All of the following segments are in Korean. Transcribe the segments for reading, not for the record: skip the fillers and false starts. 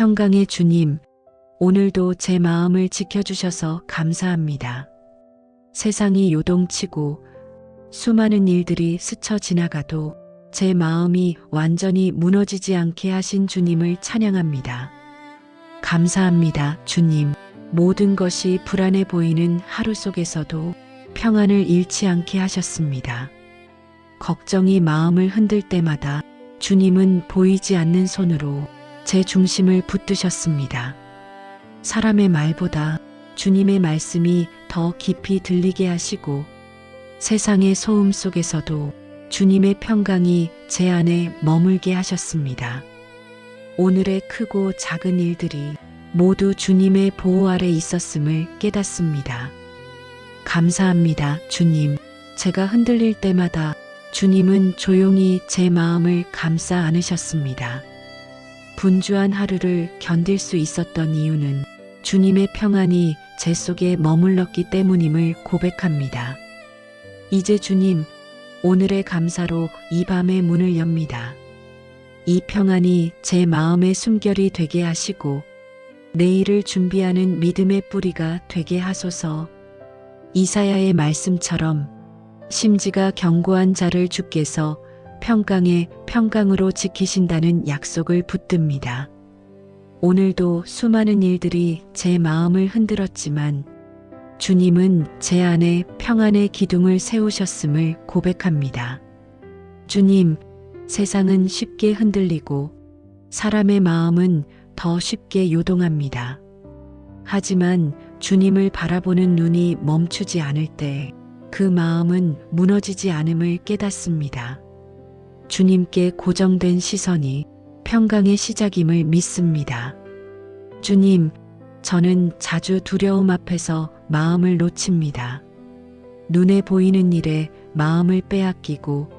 평강의 주님, 오늘도 제 마음을 지켜주셔서 감사합니다. 세상이 요동치고 수많은 일들이 스쳐 지나가도 제 마음이 완전히 무너지지 않게 하신 주님을 찬양합니다. 감사합니다, 주님. 모든 것이 불안해 보이는 하루 속에서도 평안을 잃지 않게 하셨습니다. 걱정이 마음을 흔들 때마다 주님은 보이지 않는 손으로 제 중심을 붙드셨습니다. 사람의 말보다 주님의 말씀이 더 깊이 들리게 하시고 세상의 소음 속에서도 주님의 평강이 제 안에 머물게 하셨습니다. 오늘의 크고 작은 일들이 모두 주님의 보호 아래 있었음을 깨닫습니다. 감사합니다, 주님. 제가 흔들릴 때마다 주님은 조용히 제 마음을 감싸 안으셨습니다. 분주한 하루를 견딜 수 있었던 이유는 주님의 평안이 제 속에 머물렀기 때문임을 고백합니다. 이제 주님, 오늘의 감사로 이 밤의 문을 엽니다. 이 평안이 제 마음의 숨결이 되게 하시고 내일을 준비하는 믿음의 뿌리가 되게 하소서. 이사야의 말씀처럼 심지가 견고한 자를 주께서 평강에 평강으로 지키신다는 약속을 붙듭니다. 오늘도 수많은 일들이 제 마음을 흔들었지만 주님은 제 안에 평안의 기둥을 세우셨음을 고백합니다. 주님, 세상은 쉽게 흔들리고 사람의 마음은 더 쉽게 요동합니다. 하지만 주님을 바라보는 눈이 멈추지 않을 때 그 마음은 무너지지 않음을 깨닫습니다. 주님께 고정된 시선이 평강의 시작임을 믿습니다. 주님, 저는 자주 두려움 앞에서 마음을 놓칩니다. 눈에 보이는 일에 마음을 빼앗기고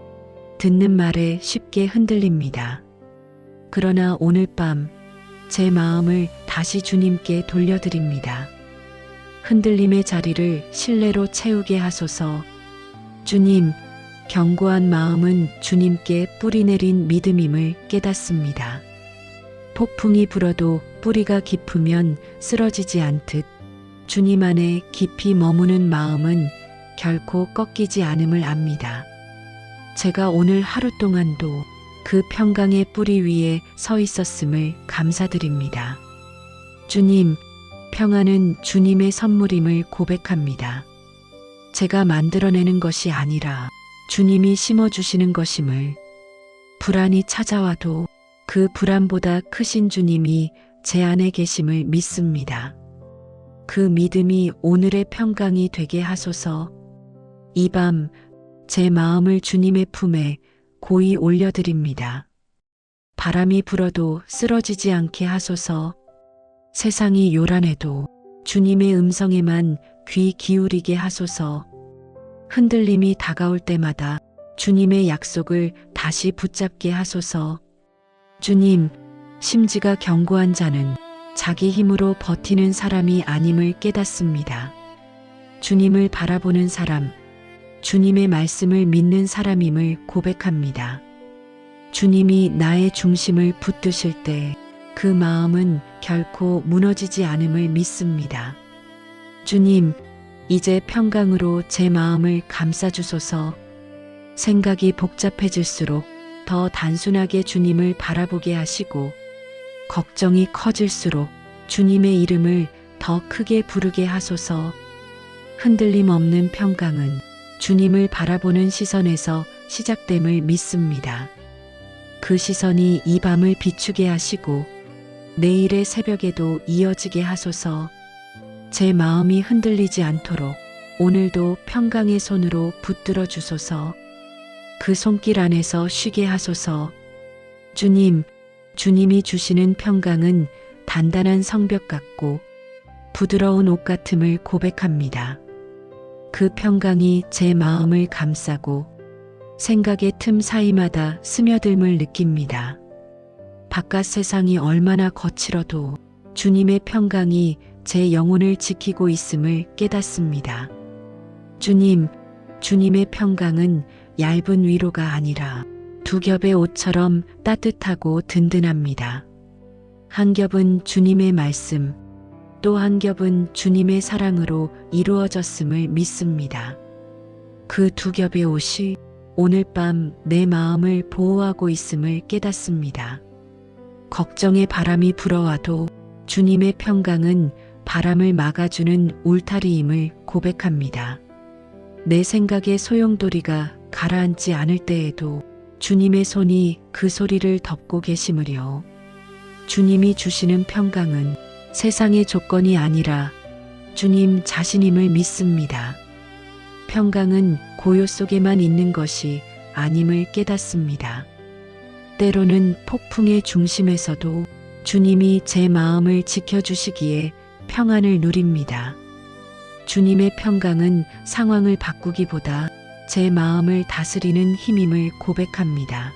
듣는 말에 쉽게 흔들립니다. 그러나 오늘 밤 제 마음을 다시 주님께 돌려드립니다. 흔들림의 자리를 신뢰로 채우게 하소서. 주님, 견고한 마음은 주님께 뿌리내린 믿음임을 깨닫습니다. 폭풍이 불어도 뿌리가 깊으면 쓰러지지 않듯 주님 안에 깊이 머무는 마음은 결코 꺾이지 않음을 압니다. 제가 오늘 하루 동안도 그 평강의 뿌리 위에 서 있었음을 감사드립니다. 주님, 평안은 주님의 선물임을 고백합니다. 제가 만들어내는 것이 아니라 주님이 심어주시는 것임을, 불안이 찾아와도 그 불안보다 크신 주님이 제 안에 계심을 믿습니다. 그 믿음이 오늘의 평강이 되게 하소서. 이 밤 제 마음을 주님의 품에 고이 올려드립니다. 바람이 불어도 쓰러지지 않게 하소서. 세상이 요란해도 주님의 음성에만 귀 기울이게 하소서. 흔들림이 다가올 때마다 주님의 약속을 다시 붙잡게 하소서. 주님, 심지가 견고한 자는 자기 힘으로 버티는 사람이 아님을 깨닫습니다. 주님을 바라보는 사람, 주님의 말씀을 믿는 사람임을 고백합니다. 주님이 나의 중심을 붙드실 때 그 마음은 결코 무너지지 않음을 믿습니다. 주님, 이제 평강으로 제 마음을 감싸주소서. 생각이 복잡해질수록 더 단순하게 주님을 바라보게 하시고 걱정이 커질수록 주님의 이름을 더 크게 부르게 하소서. 흔들림 없는 평강은 주님을 바라보는 시선에서 시작됨을 믿습니다. 그 시선이 이 밤을 비추게 하시고 내일의 새벽에도 이어지게 하소서. 제 마음이 흔들리지 않도록 오늘도 평강의 손으로 붙들어 주소서. 그 손길 안에서 쉬게 하소서. 주님, 주님이 주시는 평강은 단단한 성벽 같고 부드러운 옷 같음을 고백합니다. 그 평강이 제 마음을 감싸고 생각의 틈 사이마다 스며듦을 느낍니다. 바깥 세상이 얼마나 거칠어도 주님의 평강이 제 영혼을 지키고 있음을 깨닫습니다. 주님, 주님의 평강은 얇은 위로가 아니라 두 겹의 옷처럼 따뜻하고 든든합니다. 한 겹은 주님의 말씀, 또 한 겹은 주님의 사랑으로 이루어졌음을 믿습니다. 그 두 겹의 옷이 오늘 밤 내 마음을 보호하고 있음을 깨닫습니다. 걱정의 바람이 불어와도 주님의 평강은 바람을 막아주는 울타리임을 고백합니다. 내 생각의 소용돌이가 가라앉지 않을 때에도 주님의 손이 그 소리를 덮고 계심을요. 주님이 주시는 평강은 세상의 조건이 아니라 주님 자신임을 믿습니다. 평강은 고요 속에만 있는 것이 아님을 깨닫습니다. 때로는 폭풍의 중심에서도 주님이 제 마음을 지켜주시기에 평안을 누립니다. 주님의 평강은 상황을 바꾸기보다 제 마음을 다스리는 힘임을 고백합니다.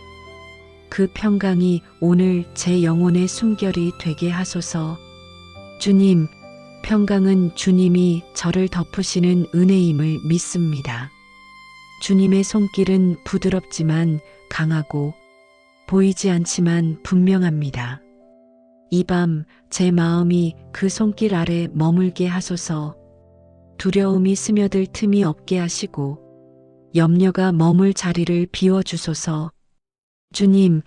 그 평강이 오늘 제 영혼의 숨결이 되게 하소서. 주님, 평강은 주님이 저를 덮으시는 은혜임을 믿습니다. 주님의 손길은 부드럽지만 강하고 보이지 않지만 분명합니다. 이 밤 제 마음이 그 손길 아래 머물게 하소서. 두려움이 스며들 틈이 없게 하시고 염려가 머물 자리를 비워주소서. 주님,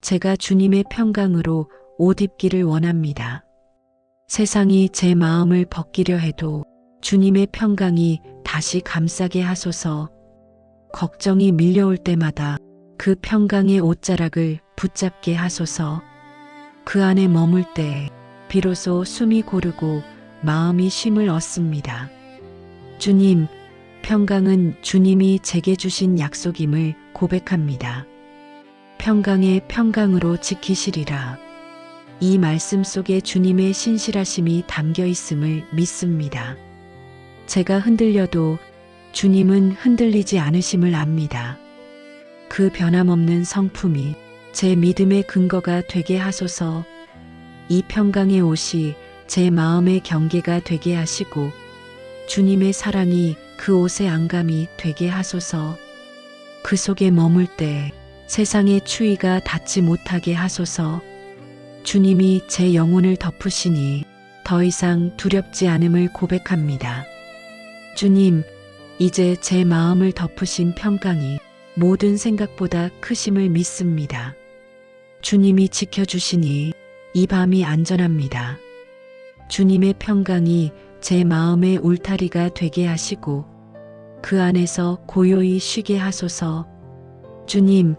제가 주님의 평강으로 옷 입기를 원합니다. 세상이 제 마음을 벗기려 해도 주님의 평강이 다시 감싸게 하소서. 걱정이 밀려올 때마다 그 평강의 옷자락을 붙잡게 하소서. 그 안에 머물 때 비로소 숨이 고르고 마음이 쉼을 얻습니다. 주님, 평강은 주님이 제게 주신 약속임을 고백합니다. 평강의 평강으로 지키시리라. 이 말씀 속에 주님의 신실하심이 담겨 있음을 믿습니다. 제가 흔들려도 주님은 흔들리지 않으심을 압니다. 그 변함없는 성품이 제 믿음의 근거가 되게 하소서. 이 평강의 옷이 제 마음의 경계가 되게 하시고 주님의 사랑이 그 옷의 안감이 되게 하소서. 그 속에 머물 때 세상의 추위가 닿지 못하게 하소서. 주님이 제 영혼을 덮으시니 더 이상 두렵지 않음을 고백합니다. 주님, 이제 제 마음을 덮으신 평강이 모든 생각보다 크심을 믿습니다. 주님이 지켜주시니 이 밤이 안전합니다. 주님의 평강이 제 마음의 울타리가 되게 하시고 그 안에서 고요히 쉬게 하소서. 주님,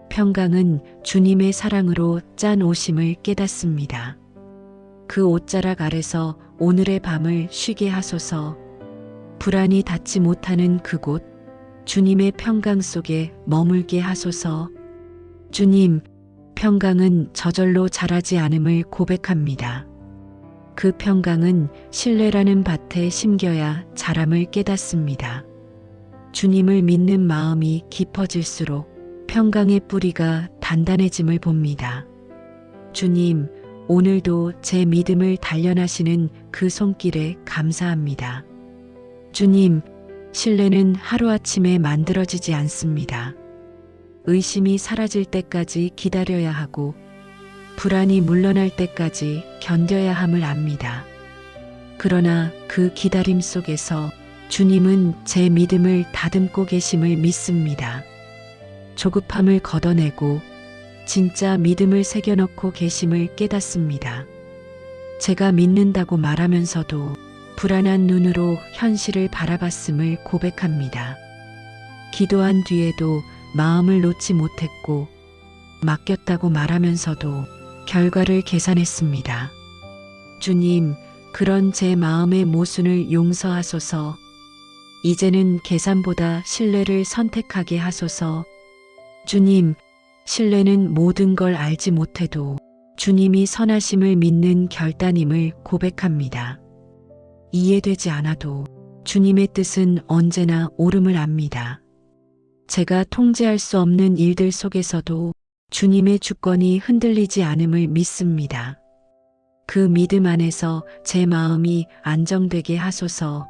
평강은 주님의 사랑으로 짠 옷임을 깨닫습니다. 그 옷자락 아래서 오늘의 밤을 쉬게 하소서. 불안이 닿지 못하는 그곳, 주님의 평강 속에 머물게 하소서. 주님, 평강은 저절로 자라지 않음을 고백합니다. 그 평강은 신뢰라는 밭에 심겨야 자람을 깨닫습니다. 주님을 믿는 마음이 깊어질수록 평강의 뿌리가 단단해짐을 봅니다. 주님, 오늘도 제 믿음을 단련하시는 그 손길에 감사합니다. 주님, 신뢰는 하루아침에 만들어지지 않습니다. 의심이 사라질 때까지 기다려야 하고 불안이 물러날 때까지 견뎌야 함을 압니다. 그러나 그 기다림 속에서 주님은 제 믿음을 다듬고 계심을 믿습니다. 조급함을 걷어내고 진짜 믿음을 새겨넣고 계심을 깨닫습니다. 제가 믿는다고 말하면서도 불안한 눈으로 현실을 바라봤음을 고백합니다. 기도한 뒤에도 마음을 놓지 못했고 맡겼다고 말하면서도 결과를 계산했습니다. 주님, 그런 제 마음의 모순을 용서하소서. 이제는 계산보다 신뢰를 선택하게 하소서. 주님, 신뢰는 모든 걸 알지 못해도 주님이 선하심을 믿는 결단임을 고백합니다. 이해되지 않아도 주님의 뜻은 언제나 옳음을 압니다. 제가 통제할 수 없는 일들 속에서도 주님의 주권이 흔들리지 않음을 믿습니다. 그 믿음 안에서 제 마음이 안정되게 하소서.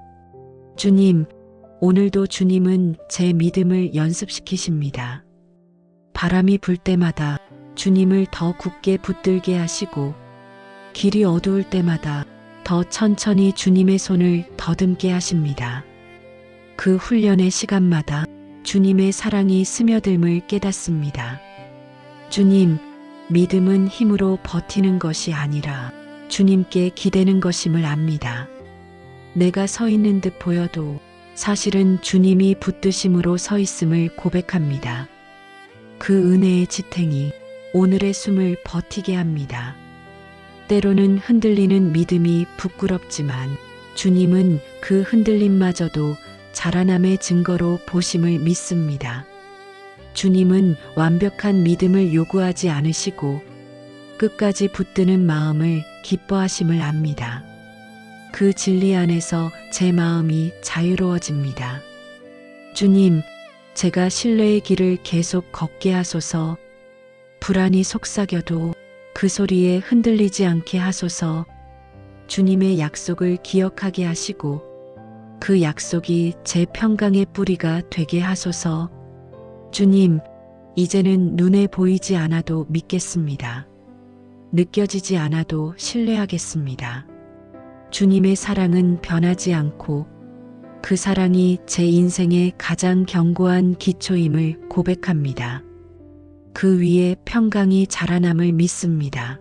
주님, 오늘도 주님은 제 믿음을 연습시키십니다. 바람이 불 때마다 주님을 더 굳게 붙들게 하시고 길이 어두울 때마다 더 천천히 주님의 손을 더듬게 하십니다. 그 훈련의 시간마다 주님의 사랑이 스며듦을 깨닫습니다. 주님, 믿음은 힘으로 버티는 것이 아니라 주님께 기대는 것임을 압니다. 내가 서 있는 듯 보여도 사실은 주님이 붙드심으로 서 있음을 고백합니다. 그 은혜의 지탱이 오늘의 숨을 버티게 합니다. 때로는 흔들리는 믿음이 부끄럽지만 주님은 그 흔들림마저도 자라남의 증거로 보심을 믿습니다. 주님은 완벽한 믿음을 요구하지 않으시고 끝까지 붙드는 마음을 기뻐하심을 압니다. 그 진리 안에서 제 마음이 자유로워집니다. 주님, 제가 신뢰의 길을 계속 걷게 하소서. 불안이 속삭여도 그 소리에 흔들리지 않게 하소서. 주님의 약속을 기억하게 하시고 그 약속이 제 평강의 뿌리가 되게 하소서. 주님, 이제는 눈에 보이지 않아도 믿겠습니다. 느껴지지 않아도 신뢰하겠습니다. 주님의 사랑은 변하지 않고 그 사랑이 제 인생의 가장 견고한 기초임을 고백합니다. 그 위에 평강이 자라남을 믿습니다.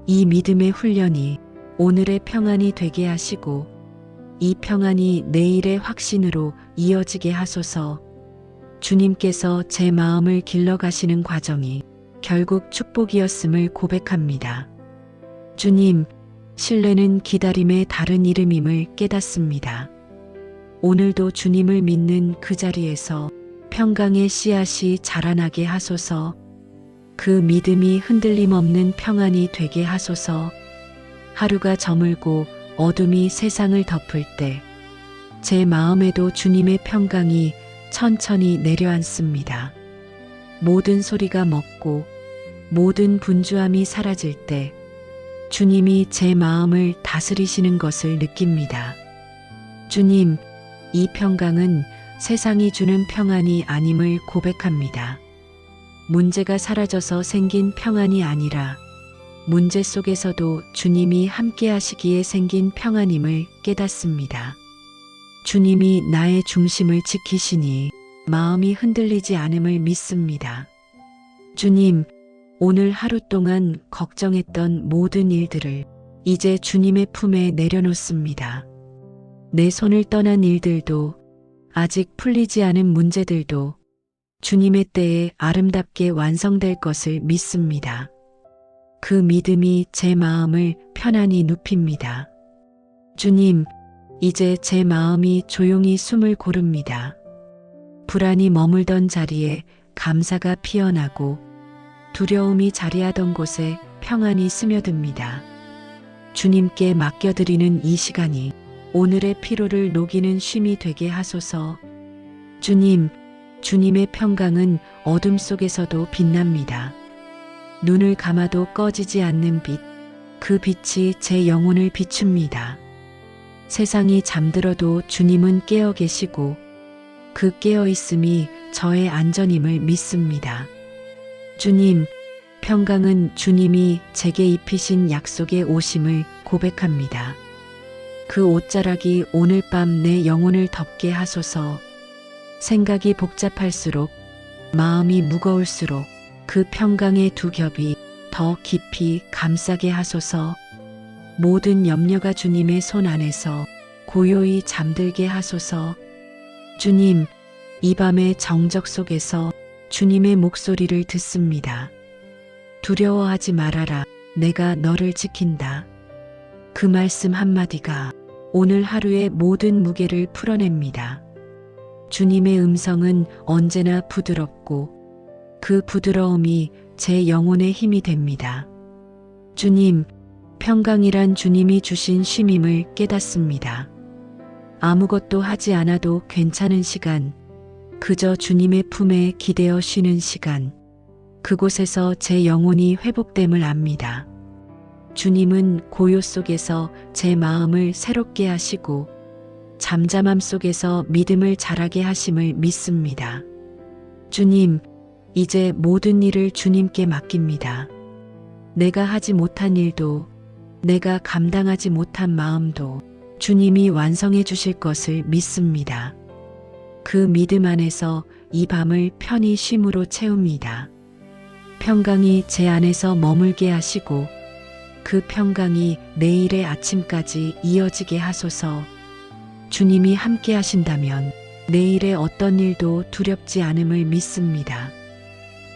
이 믿음의 훈련이 오늘의 평안이 되게 하시고 이 평안이 내일의 확신으로 이어지게 하소서. 주님께서 제 마음을 길러가시는 과정이 결국 축복이었음을 고백합니다. 주님, 신뢰는 기다림의 다른 이름임을 깨닫습니다. 오늘도 주님을 믿는 그 자리에서 평강의 씨앗이 자라나게 하소서. 그 믿음이 흔들림 없는 평안이 되게 하소서. 하루가 저물고 어둠이 세상을 덮을 때 제 마음에도 주님의 평강이 천천히 내려앉습니다. 모든 소리가 멎고 모든 분주함이 사라질 때 주님이 제 마음을 다스리시는 것을 느낍니다. 주님, 이 평강은 세상이 주는 평안이 아님을 고백합니다. 문제가 사라져서 생긴 평안이 아니라 문제 속에서도 주님이 함께 하시기에 생긴 평안임을 깨닫습니다. 주님이 나의 중심을 지키시니 마음이 흔들리지 않음을 믿습니다. 주님, 오늘 하루 동안 걱정했던 모든 일들을 이제 주님의 품에 내려놓습니다. 내 손을 떠난 일들도 아직 풀리지 않은 문제들도 주님의 때에 아름답게 완성될 것을 믿습니다. 그 믿음이 제 마음을 편안히 눕힙니다. 주님, 이제 제 마음이 조용히 숨을 고릅니다. 불안이 머물던 자리에 감사가 피어나고 두려움이 자리하던 곳에 평안이 스며듭니다. 주님께 맡겨드리는 이 시간이 오늘의 피로를 녹이는 쉼이 되게 하소서. 주님, 주님의 평강은 어둠 속에서도 빛납니다. 눈을 감아도 꺼지지 않는 빛, 그 빛이 제 영혼을 비춥니다. 세상이 잠들어도 주님은 깨어 계시고 그 깨어 있음이 저의 안전임을 믿습니다. 주님, 평강은 주님이 제게 입히신 약속의 오심을 고백합니다. 그 옷자락이 오늘 밤 내 영혼을 덮게 하소서. 생각이 복잡할수록, 마음이 무거울수록 그 평강의 두 겹이 더 깊이 감싸게 하소서. 모든 염려가 주님의 손 안에서 고요히 잠들게 하소서. 주님, 이 밤의 정적 속에서 주님의 목소리를 듣습니다. 두려워하지 말아라. 내가 너를 지킨다. 그 말씀 한마디가 오늘 하루의 모든 무게를 풀어냅니다. 주님의 음성은 언제나 부드럽고 그 부드러움이 제 영혼의 힘이 됩니다. 주님, 평강이란 주님이 주신 쉼임을 깨닫습니다. 아무것도 하지 않아도 괜찮은 시간, 그저 주님의 품에 기대어 쉬는 시간, 그곳에서 제 영혼이 회복됨을 압니다. 주님은 고요 속에서 제 마음을 새롭게 하시고 잠잠함 속에서 믿음을 자라게 하심을 믿습니다. 주님, 이제 모든 일을 주님께 맡깁니다. 내가 하지 못한 일도 내가 감당하지 못한 마음도 주님이 완성해 주실 것을 믿습니다. 그 믿음 안에서 이 밤을 편히 쉼으로 채웁니다. 평강이 제 안에서 머물게 하시고 그 평강이 내일의 아침까지 이어지게 하소서. 주님이 함께 하신다면 내일의 어떤 일도 두렵지 않음을 믿습니다.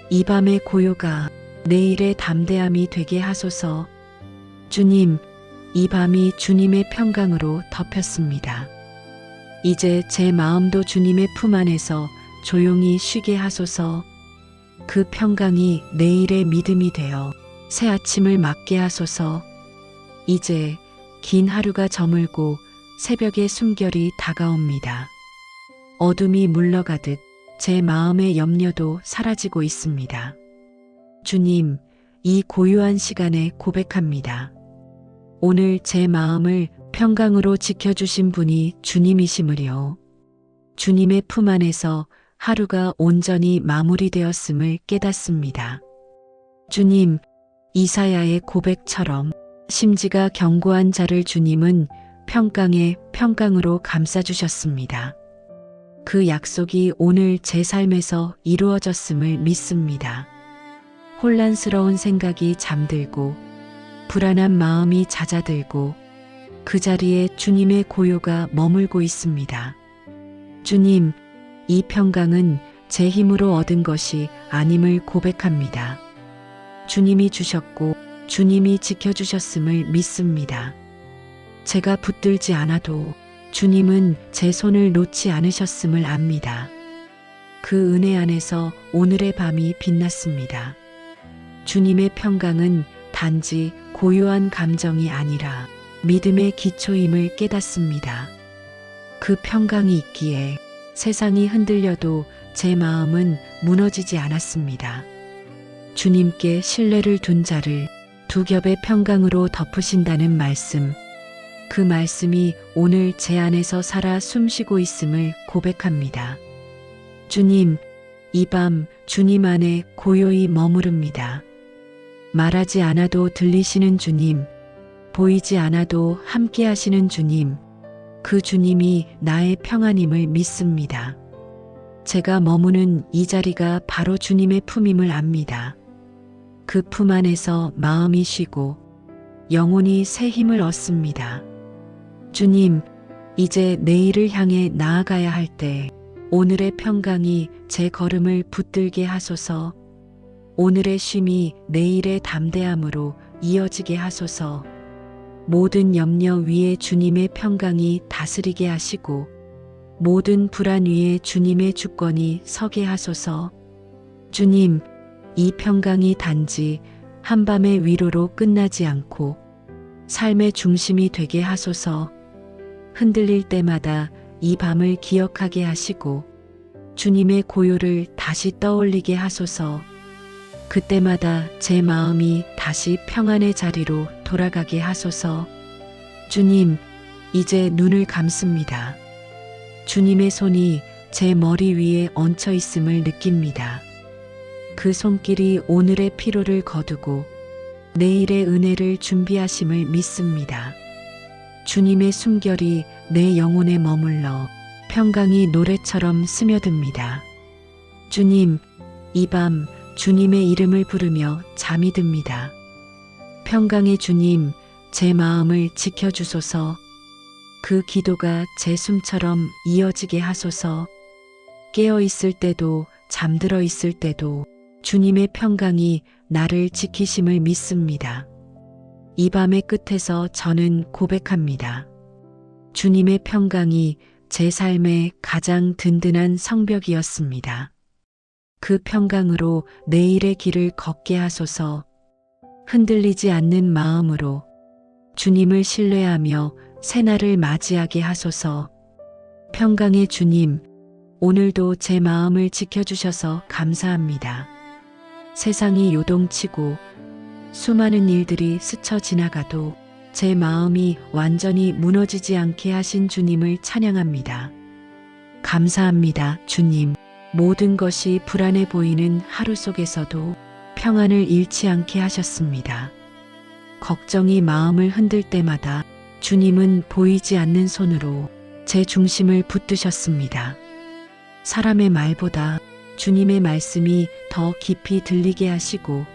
이 밤의 고요가 내일의 담대함이 되게 하소서. 주님, 이 밤이 주님의 평강으로 덮였습니다. 이제 제 마음도 주님의 품 안에서 조용히 쉬게 하소서. 그 평강이 내일의 믿음이 되어 새 아침을 맞게 하소서. 이제 긴 하루가 저물고 새벽의 숨결이 다가옵니다. 어둠이 물러가듯 제 마음의 염려도 사라지고 있습니다. 주님, 이 고요한 시간에 고백합니다. 오늘 제 마음을 평강으로 지켜주신 분이 주님이심을요. 주님의 품 안에서 하루가 온전히 마무리되었음을 깨닫습니다. 주님, 이사야의 고백처럼 심지가 견고한 자를 주님은 평강의 평강으로 감싸주셨습니다. 그 약속이 오늘 제 삶에서 이루어졌음을 믿습니다. 혼란스러운 생각이 잠들고 불안한 마음이 잦아들고 그 자리에 주님의 고요가 머물고 있습니다. 주님, 이 평강은 제 힘으로 얻은 것이 아님을 고백합니다. 주님이 주셨고 주님이 지켜주셨음을 믿습니다. 제가 붙들지 않아도 주님은 제 손을 놓지 않으셨음을 압니다. 그 은혜 안에서 오늘의 밤이 빛났습니다. 주님의 평강은 단지 고요한 감정이 아니라 믿음의 기초임을 깨닫습니다. 그 평강이 있기에 세상이 흔들려도 제 마음은 무너지지 않았습니다. 주님께 신뢰를 둔 자를 두 겹의 평강으로 덮으신다는 말씀, 그 말씀이 오늘 제 안에서 살아 숨쉬고 있음을 고백합니다. 주님, 이 밤 주님 안에 고요히 머무릅니다. 말하지 않아도 들리시는 주님, 보이지 않아도 함께 하시는 주님, 그 주님이 나의 평안임을 믿습니다. 제가 머무는 이 자리가 바로 주님의 품임을 압니다. 그 품 안에서 마음이 쉬고 영혼이 새 힘을 얻습니다. 주님, 이제 내일을 향해 나아가야 할 때 오늘의 평강이 제 걸음을 붙들게 하소서. 오늘의 쉼이 내일의 담대함으로 이어지게 하소서. 모든 염려 위에 주님의 평강이 다스리게 하시고 모든 불안 위에 주님의 주권이 서게 하소서. 주님, 이 평강이 단지 한밤의 위로로 끝나지 않고 삶의 중심이 되게 하소서. 흔들릴 때마다 이 밤을 기억하게 하시고 주님의 고요를 다시 떠올리게 하소서. 그때마다 제 마음이 다시 평안의 자리로 돌아가게 하소서. 주님, 이제 눈을 감습니다. 주님의 손이 제 머리 위에 얹혀 있음을 느낍니다. 그 손길이 오늘의 피로를 거두고 내일의 은혜를 준비하심을 믿습니다. 주님의 숨결이 내 영혼에 머물러 평강이 노래처럼 스며듭니다. 주님, 이 밤 주님의 이름을 부르며 잠이 듭니다. 평강의 주님, 제 마음을 지켜주소서. 그 기도가 제 숨처럼 이어지게 하소서. 깨어 있을 때도 잠들어 있을 때도 주님의 평강이 나를 지키심을 믿습니다. 이 밤의 끝에서 저는 고백합니다. 주님의 평강이 제 삶의 가장 든든한 성벽이었습니다. 그 평강으로 내일의 길을 걷게 하소서. 흔들리지 않는 마음으로 주님을 신뢰하며 새날을 맞이하게 하소서. 평강의 주님, 오늘도 제 마음을 지켜주셔서 감사합니다. 세상이 요동치고 수많은 일들이 스쳐 지나가도 제 마음이 완전히 무너지지 않게 하신 주님을 찬양합니다. 감사합니다, 주님. 모든 것이 불안해 보이는 하루 속에서도 평안을 잃지 않게 하셨습니다. 걱정이 마음을 흔들 때마다 주님은 보이지 않는 손으로 제 중심을 붙드셨습니다. 사람의 말보다 주님의 말씀이 더 깊이 들리게 하시고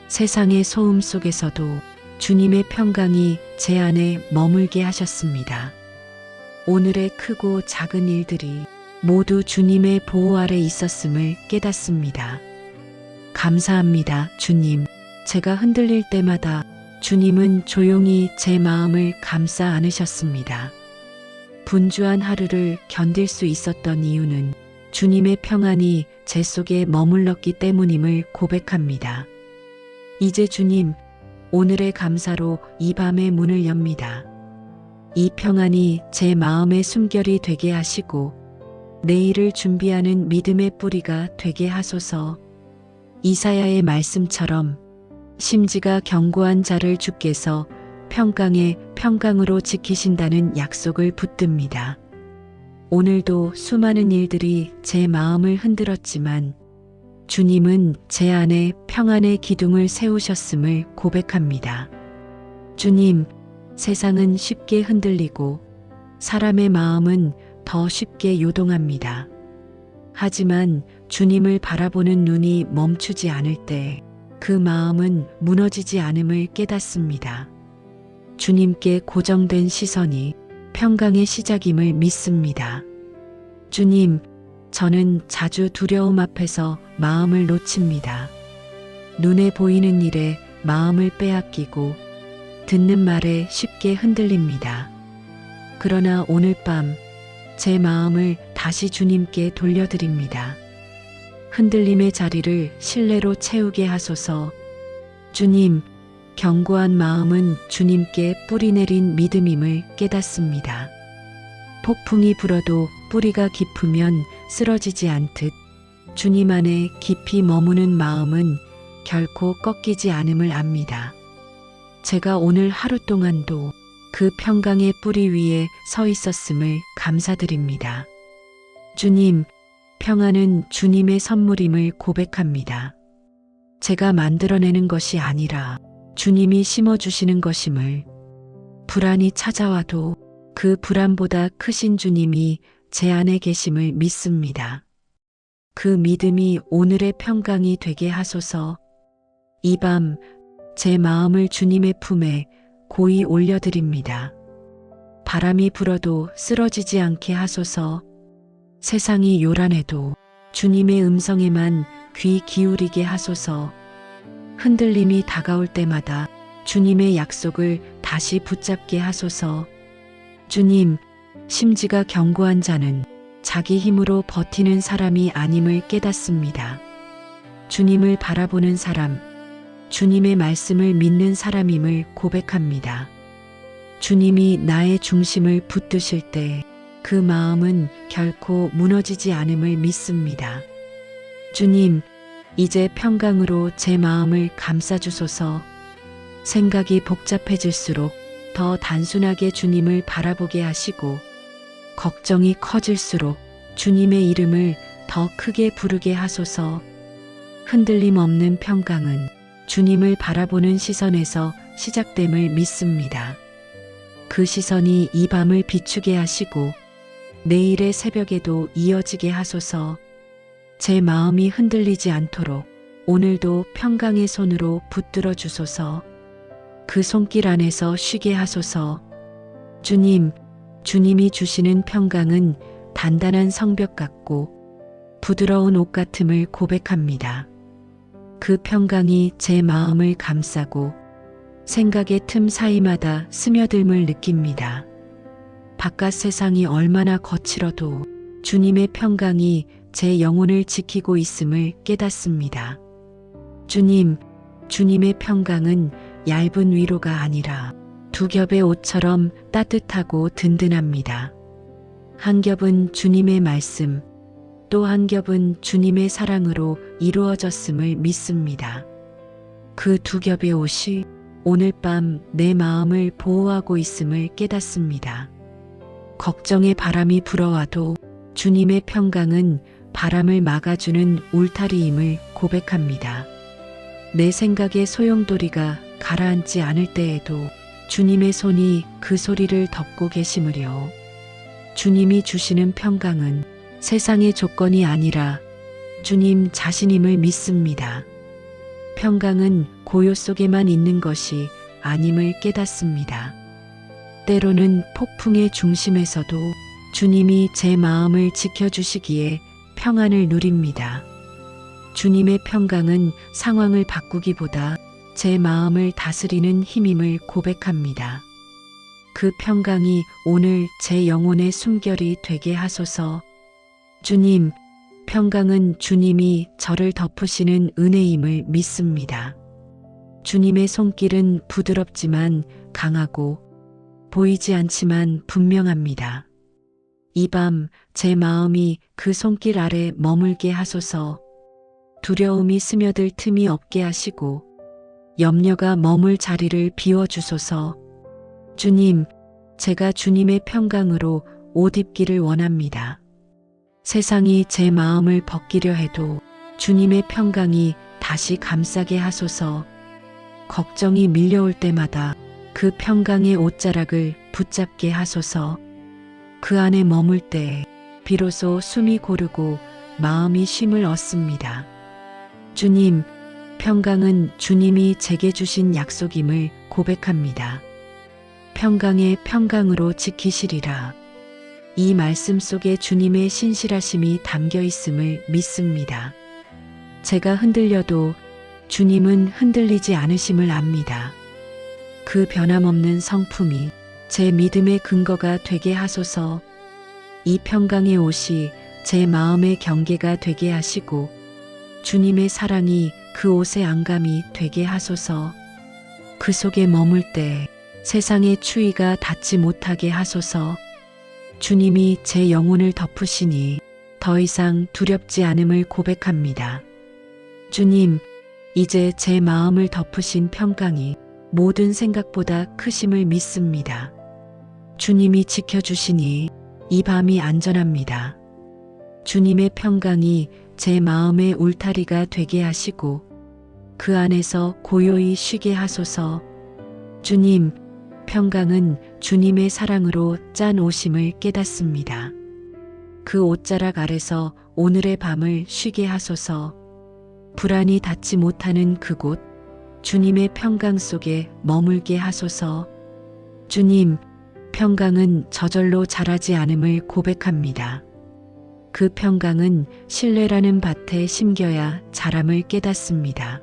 세상의 소음 속에서도 주님의 평강이 제 안에 머물게 하셨습니다. 오늘의 크고 작은 일들이 모두 주님의 보호 아래 있었음을 깨닫습니다. 감사합니다, 주님. 제가 흔들릴 때마다 주님은 조용히 제 마음을 감싸 안으셨습니다. 분주한 하루를 견딜 수 있었던 이유는 주님의 평안이 제 속에 머물렀기 때문임을 고백합니다. 이제 주님, 오늘의 감사로 이 밤의 문을 엽니다. 이 평안이 제 마음의 숨결이 되게 하시고 내일을 준비하는 믿음의 뿌리가 되게 하소서. 이사야의 말씀처럼 심지가 견고한 자를 주께서 평강에 평강으로 지키신다는 약속을 붙듭니다. 오늘도 수많은 일들이 제 마음을 흔들었지만 주님은 제 안에 평안의 기둥을 세우셨음을 고백합니다. 주님, 세상은 쉽게 흔들리고 사람의 마음은 더 쉽게 요동합니다. 하지만 주님을 바라보는 눈이 멈추지 않을 때 그 마음은 무너지지 않음을 깨닫습니다. 주님께 고정된 시선이 평강의 시작임을 믿습니다. 주님, 저는 자주 두려움 앞에서 마음을 놓칩니다. 눈에 보이는 일에 마음을 빼앗기고 듣는 말에 쉽게 흔들립니다. 그러나 오늘 밤 제 마음을 다시 주님께 돌려드립니다. 흔들림의 자리를 신뢰로 채우게 하소서. 주님, 견고한 마음은 주님께 뿌리내린 믿음임을 깨닫습니다. 폭풍이 불어도 뿌리가 깊으면 쓰러지지 않듯 주님 안에 깊이 머무는 마음은 결코 꺾이지 않음을 압니다. 제가 오늘 하루 동안도 그 평강의 뿌리 위에 서 있었음을 감사드립니다. 주님, 평안은 주님의 선물임을 고백합니다. 제가 만들어내는 것이 아니라 주님이 심어주시는 것임을, 불안이 찾아와도 그 불안보다 크신 주님이 제 안에 계심을 믿습니다. 그 믿음이 오늘의 평강이 되게 하소서. 이 밤 제 마음을 주님의 품에 고이 올려드립니다. 바람이 불어도 쓰러지지 않게 하소서. 세상이 요란해도 주님의 음성에만 귀 기울이게 하소서. 흔들림이 다가올 때마다 주님의 약속을 다시 붙잡게 하소서. 주님, 심지가 견고한 자는 자기 힘으로 버티는 사람이 아님을 깨닫습니다. 주님을 바라보는 사람, 주님의 말씀을 믿는 사람임을 고백합니다. 주님이 나의 중심을 붙드실 때 그 마음은 결코 무너지지 않음을 믿습니다. 주님, 이제 평강으로 제 마음을 감싸주소서. 생각이 복잡해질수록 더 단순하게 주님을 바라보게 하시고 걱정이 커질수록 주님의 이름을 더 크게 부르게 하소서. 흔들림 없는 평강은 주님을 바라보는 시선에서 시작됨을 믿습니다. 그 시선이 이 밤을 비추게 하시고 내일의 새벽에도 이어지게 하소서. 제 마음이 흔들리지 않도록 오늘도 평강의 손으로 붙들어 주소서. 그 손길 안에서 쉬게 하소서. 주님, 주님이 주시는 평강은 단단한 성벽 같고 부드러운 옷 같음을 고백합니다. 그 평강이 제 마음을 감싸고 생각의 틈 사이마다 스며듦을 느낍니다. 바깥 세상이 얼마나 거칠어도 주님의 평강이 제 영혼을 지키고 있음을 깨닫습니다. 주님, 주님의 평강은 얇은 위로가 아니라 두 겹의 옷처럼 따뜻하고 든든합니다. 한 겹은 주님의 말씀, 또 한 겹은 주님의 사랑으로 이루어졌음을 믿습니다. 그 두 겹의 옷이 오늘 밤 내 마음을 보호하고 있음을 깨닫습니다. 걱정의 바람이 불어와도 주님의 평강은 바람을 막아주는 울타리임을 고백합니다. 내 생각의 소용돌이가 가라앉지 않을 때에도 주님의 손이 그 소리를 덮고 계심을요. 주님이 주시는 평강은 세상의 조건이 아니라 주님 자신임을 믿습니다. 평강은 고요 속에만 있는 것이 아님을 깨닫습니다. 때로는 폭풍의 중심에서도 주님이 제 마음을 지켜주시기에 평안을 누립니다. 주님의 평강은 상황을 바꾸기보다 제 마음을 다스리는 힘임을 고백합니다. 그 평강이 오늘 제 영혼의 숨결이 되게 하소서. 주님, 평강은 주님이 저를 덮으시는 은혜임을 믿습니다. 주님의 손길은 부드럽지만 강하고 보이지 않지만 분명합니다. 이 밤 제 마음이 그 손길 아래 머물게 하소서. 두려움이 스며들 틈이 없게 하시고 염려가 머물 자리를 비워주소서. 주님, 제가 주님의 평강으로 옷 입기를 원합니다. 세상이 제 마음을 벗기려 해도 주님의 평강이 다시 감싸게 하소서. 걱정이 밀려올 때마다 그 평강의 옷자락을 붙잡게 하소서. 그 안에 머물 때 비로소 숨이 고르고 마음이 쉼을 얻습니다. 주님, 평강은 주님이 제게 주신 약속임을 고백합니다. 평강의 평강으로 지키시리라. 이 말씀 속에 주님의 신실하심이 담겨 있음을 믿습니다. 제가 흔들려도 주님은 흔들리지 않으심을 압니다. 그 변함없는 성품이 제 믿음의 근거가 되게 하소서. 이 평강의 옷이 제 마음의 경계가 되게 하시고 주님의 사랑이 그 옷의 안감이 되게 하소서. 그 속에 머물 때 세상의 추위가 닿지 못하게 하소서. 주님이 제 영혼을 덮으시니 더 이상 두렵지 않음을 고백합니다. 주님, 이제 제 마음을 덮으신 평강이 모든 생각보다 크심을 믿습니다. 주님이 지켜주시니 이 밤이 안전합니다. 주님의 평강이 제 마음의 울타리가 되게 하시고 그 안에서 고요히 쉬게 하소서. 주님, 평강은 주님의 사랑으로 짠 옷임을 깨닫습니다. 그 옷자락 아래서 오늘의 밤을 쉬게 하소서. 불안이 닿지 못하는 그곳, 주님의 평강 속에 머물게 하소서. 주님, 평강은 저절로 자라지 않음을 고백합니다. 그 평강은 신뢰라는 밭에 심겨야 자람을 깨닫습니다.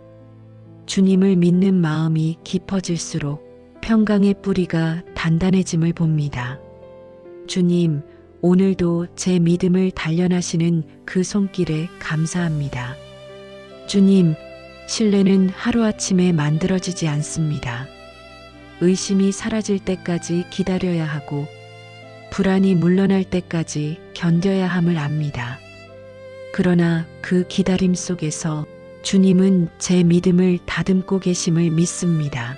주님을 믿는 마음이 깊어질수록 평강의 뿌리가 단단해짐을 봅니다. 주님, 오늘도 제 믿음을 단련하시는 그 손길에 감사합니다. 주님, 신뢰는 하루아침에 만들어지지 않습니다. 의심이 사라질 때까지 기다려야 하고 불안이 물러날 때까지 견뎌야 함을 압니다. 그러나 그 기다림 속에서 주님은 제 믿음을 다듬고 계심을 믿습니다.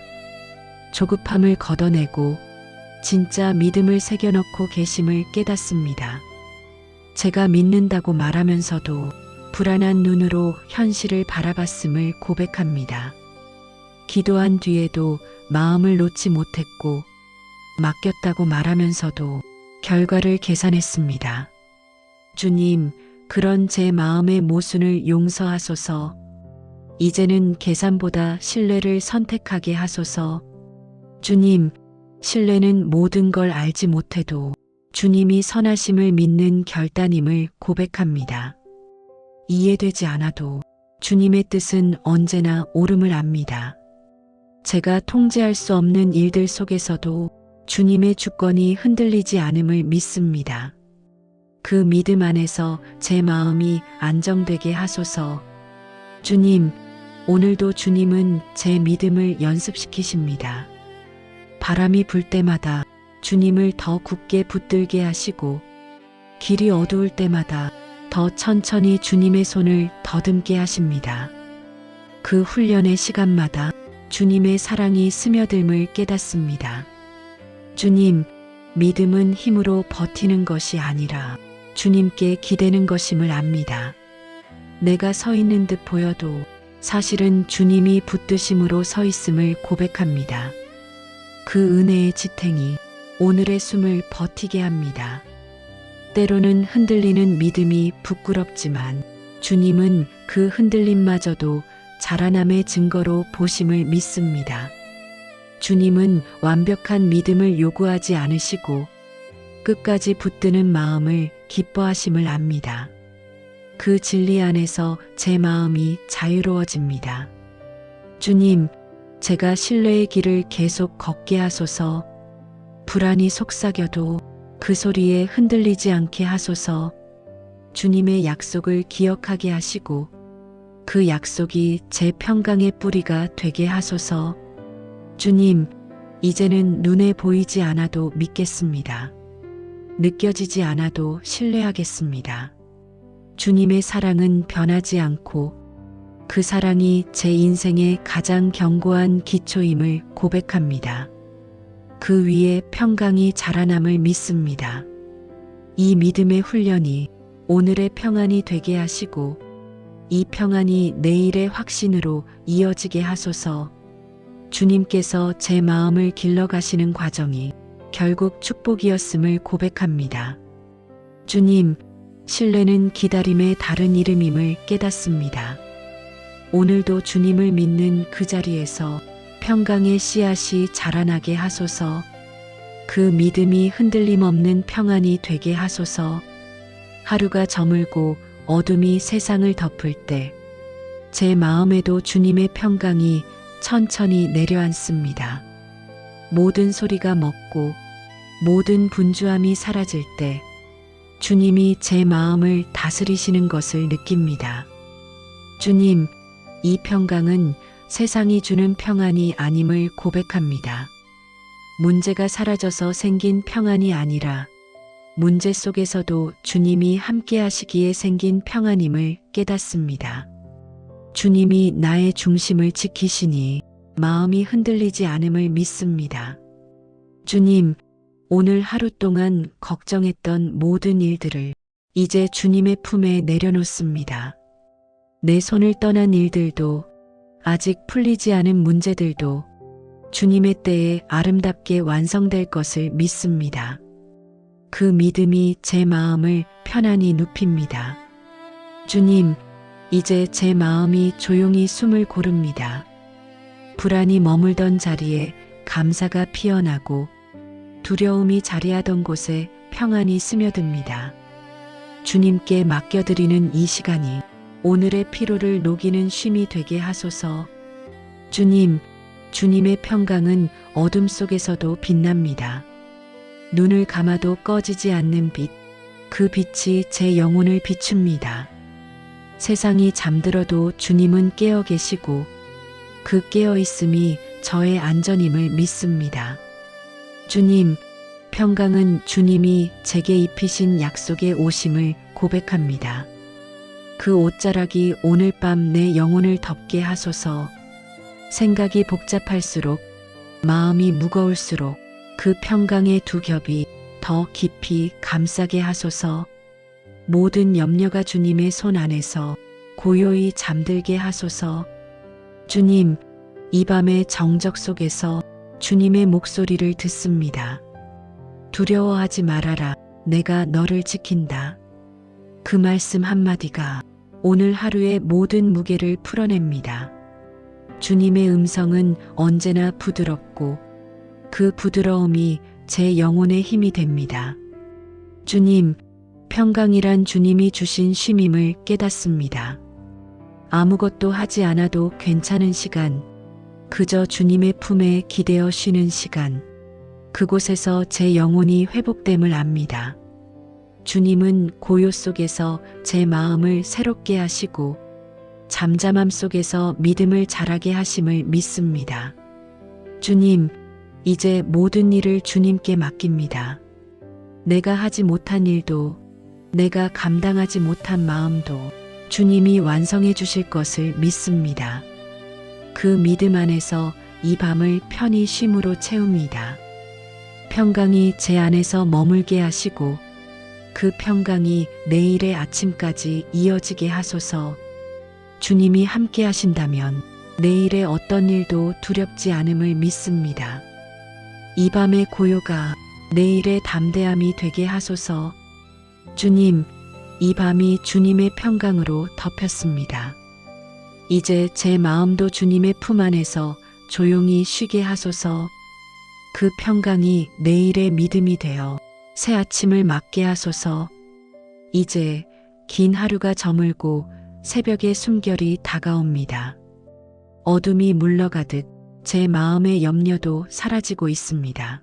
조급함을 걷어내고 진짜 믿음을 새겨넣고 계심을 깨닫습니다. 제가 믿는다고 말하면서도 불안한 눈으로 현실을 바라봤음을 고백합니다. 기도한 뒤에도 마음을 놓지 못했고 맡겼다고 말하면서도 결과를 계산했습니다. 주님, 그런 제 마음의 모순을 용서하소서. 이제는 계산보다 신뢰를 선택하게 하소서. 주님, 신뢰는 모든 걸 알지 못해도 주님이 선하심을 믿는 결단임을 고백합니다. 이해되지 않아도 주님의 뜻은 언제나 옳음을 압니다. 제가 통제할 수 없는 일들 속에서도 주님의 주권이 흔들리지 않음을 믿습니다. 그 믿음 안에서 제 마음이 안정되게 하소서. 주님, 오늘도 주님은 제 믿음을 연습시키십니다. 바람이 불 때마다 주님을 더 굳게 붙들게 하시고 길이 어두울 때마다 더 천천히 주님의 손을 더듬게 하십니다. 그 훈련의 시간마다 주님의 사랑이 스며듦을 깨닫습니다. 주님, 믿음은 힘으로 버티는 것이 아니라 주님께 기대는 것임을 압니다. 내가 서 있는 듯 보여도 사실은 주님이 붙드심으로 서 있음을 고백합니다. 그 은혜의 지탱이 오늘의 숨을 버티게 합니다. 때로는 흔들리는 믿음이 부끄럽지만 주님은 그 흔들림마저도 자라남의 증거로 보심을 믿습니다. 주님은 완벽한 믿음을 요구하지 않으시고 끝까지 붙드는 마음을 기뻐하심을 압니다. 그 진리 안에서 제 마음이 자유로워집니다. 주님, 제가 신뢰의 길을 계속 걷게 하소서. 불안이 속삭여도 그 소리에 흔들리지 않게 하소서. 주님의 약속을 기억하게 하시고 그 약속이 제 평강의 뿌리가 되게 하소서. 주님, 이제는 눈에 보이지 않아도 믿겠습니다. 느껴지지 않아도 신뢰하겠습니다. 주님의 사랑은 변하지 않고 그 사랑이 제 인생의 가장 견고한 기초임을 고백합니다. 그 위에 평강이 자라남을 믿습니다. 이 믿음의 훈련이 오늘의 평안이 되게 하시고 이 평안이 내일의 확신으로 이어지게 하소서. 주님께서 제 마음을 길러가시는 과정이 결국 축복이었음을 고백합니다. 주님, 신뢰는 기다림의 다른 이름임을 깨닫습니다. 오늘도 주님을 믿는 그 자리에서 평강의 씨앗이 자라나게 하소서. 그 믿음이 흔들림 없는 평안이 되게 하소서. 하루가 저물고 어둠이 세상을 덮을 때 제 마음에도 주님의 평강이 천천히 내려앉습니다. 모든 소리가 멎고 모든 분주함이 사라질 때 주님이 제 마음을 다스리시는 것을 느낍니다. 주님, 이 평강은 세상이 주는 평안이 아님을 고백합니다. 문제가 사라져서 생긴 평안이 아니라 문제 속에서도 주님이 함께 하시기에 생긴 평안임을 깨닫습니다. 주님이 나의 중심을 지키시니 마음이 흔들리지 않음을 믿습니다. 주님, 오늘 하루 동안 걱정했던 모든 일들을 이제 주님의 품에 내려놓습니다. 내 손을 떠난 일들도 아직 풀리지 않은 문제들도 주님의 때에 아름답게 완성될 것을 믿습니다. 그 믿음이 제 마음을 편안히 눕힙니다. 주님, 이제 제 마음이 조용히 숨을 고릅니다. 불안이 머물던 자리에 감사가 피어나고 두려움이 자리하던 곳에 평안이 스며듭니다. 주님께 맡겨드리는 이 시간이 오늘의 피로를 녹이는 쉼이 되게 하소서. 주님, 주님의 평강은 어둠 속에서도 빛납니다. 눈을 감아도 꺼지지 않는 빛, 그 빛이 제 영혼을 비춥니다. 세상이 잠들어도 주님은 깨어 계시고 그 깨어 있음이 저의 안전임을 믿습니다. 주님, 평강은 주님이 제게 입히신 약속의 오심을 고백합니다. 그 옷자락이 오늘 밤 내 영혼을 덮게 하소서. 생각이 복잡할수록, 마음이 무거울수록 그 평강의 두 겹이 더 깊이 감싸게 하소서. 모든 염려가 주님의 손 안에서 고요히 잠들게 하소서. 주님, 이 밤의 정적 속에서 주님의 목소리를 듣습니다. 두려워하지 말아라. 내가 너를 지킨다. 그 말씀 한마디가 오늘 하루의 모든 무게를 풀어냅니다. 주님의 음성은 언제나 부드럽고 그 부드러움이 제 영혼의 힘이 됩니다. 주님, 평강이란 주님이 주신 쉼임을 깨닫습니다. 아무것도 하지 않아도 괜찮은 시간, 그저 주님의 품에 기대어 쉬는 시간, 그곳에서 제 영혼이 회복됨을 압니다. 주님은 고요 속에서 제 마음을 새롭게 하시고 잠잠함 속에서 믿음을 자라게 하심을 믿습니다. 주님, 이제 모든 일을 주님께 맡깁니다. 내가 하지 못한 일도, 내가 감당하지 못한 마음도 주님이 완성해 주실 것을 믿습니다. 그 믿음 안에서 이 밤을 편히 쉼으로 채웁니다. 평강이 제 안에서 머물게 하시고 그 평강이 내일의 아침까지 이어지게 하소서. 주님이 함께 하신다면 내일의 어떤 일도 두렵지 않음을 믿습니다. 이 밤의 고요가 내일의 담대함이 되게 하소서. 주님, 이 밤이 주님의 평강으로 덮였습니다. 이제 제 마음도 주님의 품 안에서 조용히 쉬게 하소서. 그 평강이 내일의 믿음이 되어 새 아침을 맞게 하소서. 이제 긴 하루가 저물고 새벽의 숨결이 다가옵니다. 어둠이 물러가듯 제 마음의 염려도 사라지고 있습니다.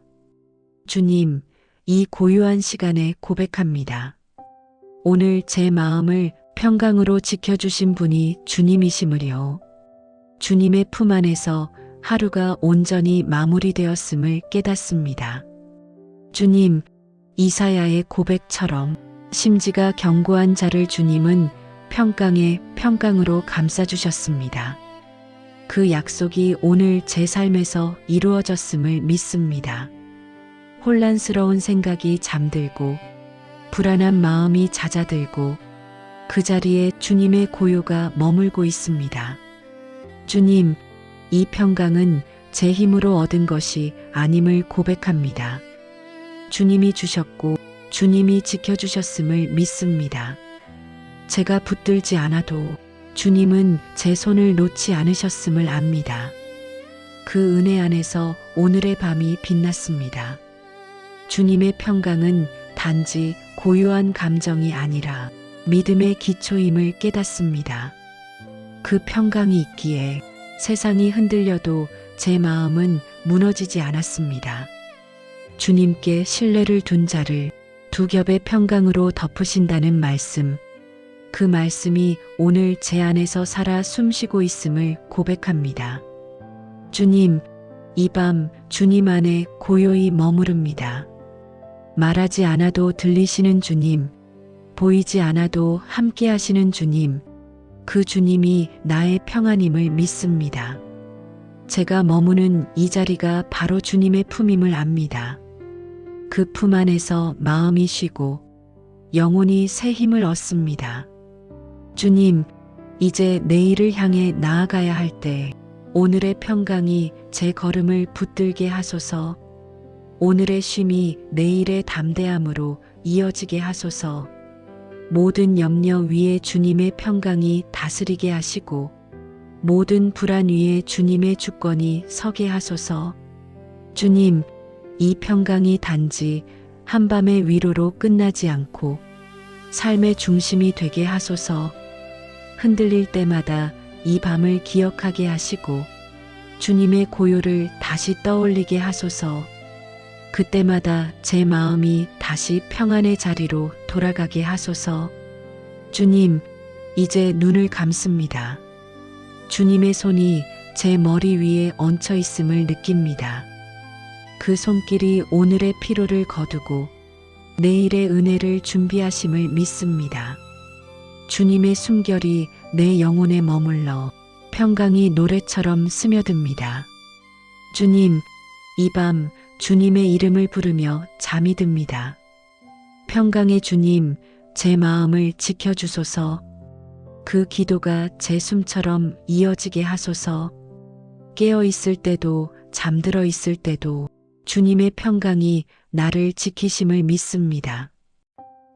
주님, 이 고요한 시간에 고백합니다. 오늘 제 마음을 평강으로 지켜주신 분이 주님이심을요. 주님의 품 안에서 하루가 온전히 마무리되었음을 깨닫습니다. 주님, 이사야의 고백처럼 심지가 견고한 자를 주님은 평강의 평강으로 감싸주셨습니다. 그 약속이 오늘 제 삶에서 이루어졌음을 믿습니다. 혼란스러운 생각이 잠들고 불안한 마음이 잦아들고 그 자리에 주님의 고요가 머물고 있습니다. 주님, 이 평강은 제 힘으로 얻은 것이 아님을 고백합니다. 주님이 주셨고 주님이 지켜주셨음을 믿습니다. 제가 붙들지 않아도 주님은 제 손을 놓지 않으셨음을 압니다. 그 은혜 안에서 오늘의 밤이 빛났습니다. 주님의 평강은 단지 고요한 감정이 아니라 믿음의 기초임을 깨닫습니다. 그 평강이 있기에 세상이 흔들려도 제 마음은 무너지지 않았습니다. 주님께 신뢰를 둔 자를 두 겹의 평강으로 덮으신다는 말씀, 그 말씀이 오늘 제 안에서 살아 숨쉬고 있음을 고백합니다. 주님, 이 밤 주님 안에 고요히 머무릅니다. 말하지 않아도 들리시는 주님, 보이지 않아도 함께 하시는 주님, 그 주님이 나의 평안임을 믿습니다. 제가 머무는 이 자리가 바로 주님의 품임을 압니다. 그 품 안에서 마음이 쉬고 영혼이 새 힘을 얻습니다. 주님, 이제 내일을 향해 나아가야 할 때 오늘의 평강이 제 걸음을 붙들게 하소서. 오늘의 쉼이 내일의 담대함으로 이어지게 하소서. 모든 염려 위에 주님의 평강이 다스리게 하시고 모든 불안 위에 주님의 주권이 서게 하소서. 주님, 이 평강이 단지 한밤의 위로로 끝나지 않고 삶의 중심이 되게 하소서. 흔들릴 때마다 이 밤을 기억하게 하시고 주님의 고요를 다시 떠올리게 하소서. 그때마다 제 마음이 다시 평안의 자리로 돌아가게 하소서. 주님, 이제 눈을 감습니다. 주님의 손이 제 머리 위에 얹혀 있음을 느낍니다. 그 손길이 오늘의 피로를 거두고 내일의 은혜를 준비하심을 믿습니다. 주님의 숨결이 내 영혼에 머물러 평강이 노래처럼 스며듭니다. 주님, 이 밤 주님의 이름을 부르며 잠이 듭니다. 평강의 주님, 제 마음을 지켜주소서. 그 기도가 제 숨처럼 이어지게 하소서. 깨어 있을 때도 잠들어 있을 때도 주님의 평강이 나를 지키심을 믿습니다.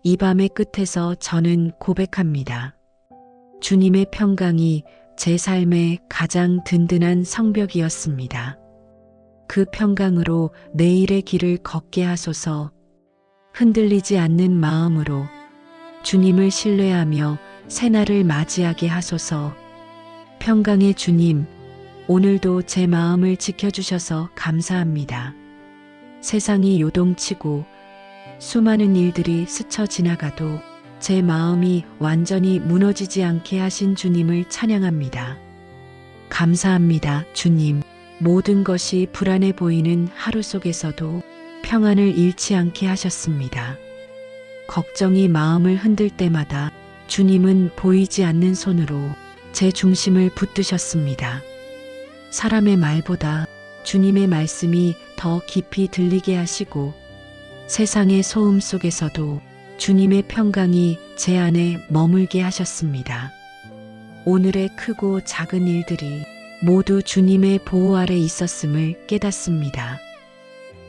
이 밤의 끝에서 저는 고백합니다. 주님의 평강이 제 삶의 가장 든든한 성벽이었습니다. 그 평강으로 내일의 길을 걷게 하소서. 흔들리지 않는 마음으로 주님을 신뢰하며 새날을 맞이하게 하소서. 평강의 주님, 오늘도 제 마음을 지켜주셔서 감사합니다. 세상이 요동치고 수많은 일들이 스쳐 지나가도 제 마음이 완전히 무너지지 않게 하신 주님을 찬양합니다. 감사합니다, 주님. 모든 것이 불안해 보이는 하루 속에서도 평안을 잃지 않게 하셨습니다. 걱정이 마음을 흔들 때마다 주님은 보이지 않는 손으로 제 중심을 붙드셨습니다. 사람의 말보다 주님의 말씀이 더 깊이 들리게 하시고 세상의 소음 속에서도 주님의 평강이 제 안에 머물게 하셨습니다. 오늘의 크고 작은 일들이 모두 주님의 보호 아래 있었음을 깨닫습니다.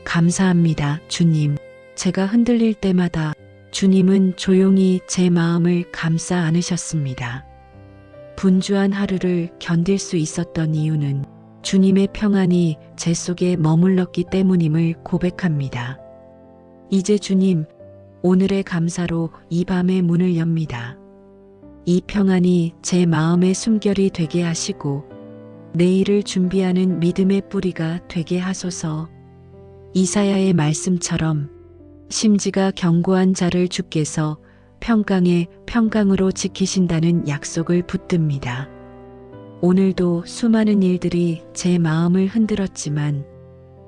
감사합니다, 주님. 제가 흔들릴 때마다 주님은 조용히 제 마음을 감싸 안으셨습니다. 분주한 하루를 견딜 수 있었던 이유는 주님의 평안이 제 속에 머물렀기 때문임을 고백합니다. 이제 주님, 오늘의 감사로 이 밤의 문을 엽니다. 이 평안이 제 마음의 숨결이 되게 하시고 내일을 준비하는 믿음의 뿌리가 되게 하소서. 이사야의 말씀처럼 심지가 견고한 자를 주께서 평강에 평강으로 지키신다는 약속을 붙듭니다. 오늘도 수많은 일들이 제 마음을 흔들었지만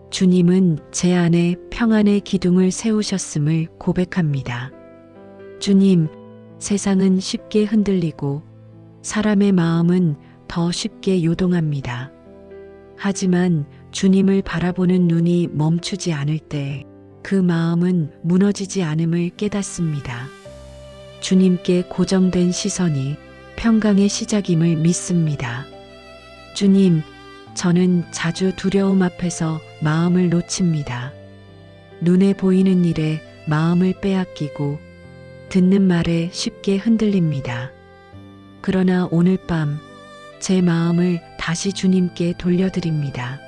주님은 제 안에 평안의 기둥을 세우셨음을 고백합니다. 주님, 세상은 쉽게 흔들리고 사람의 마음은 더 쉽게 요동합니다. 하지만 주님을 바라보는 눈이 멈추지 않을 때 그 마음은 무너지지 않음을 깨닫습니다. 주님께 고정된 시선이 평강의 시작임을 믿습니다. 주님, 저는 자주 두려움 앞에서 마음을 놓칩니다. 눈에 보이는 일에 마음을 빼앗기고 듣는 말에 쉽게 흔들립니다. 그러나 오늘 밤 제 마음을 다시 주님께 돌려드립니다.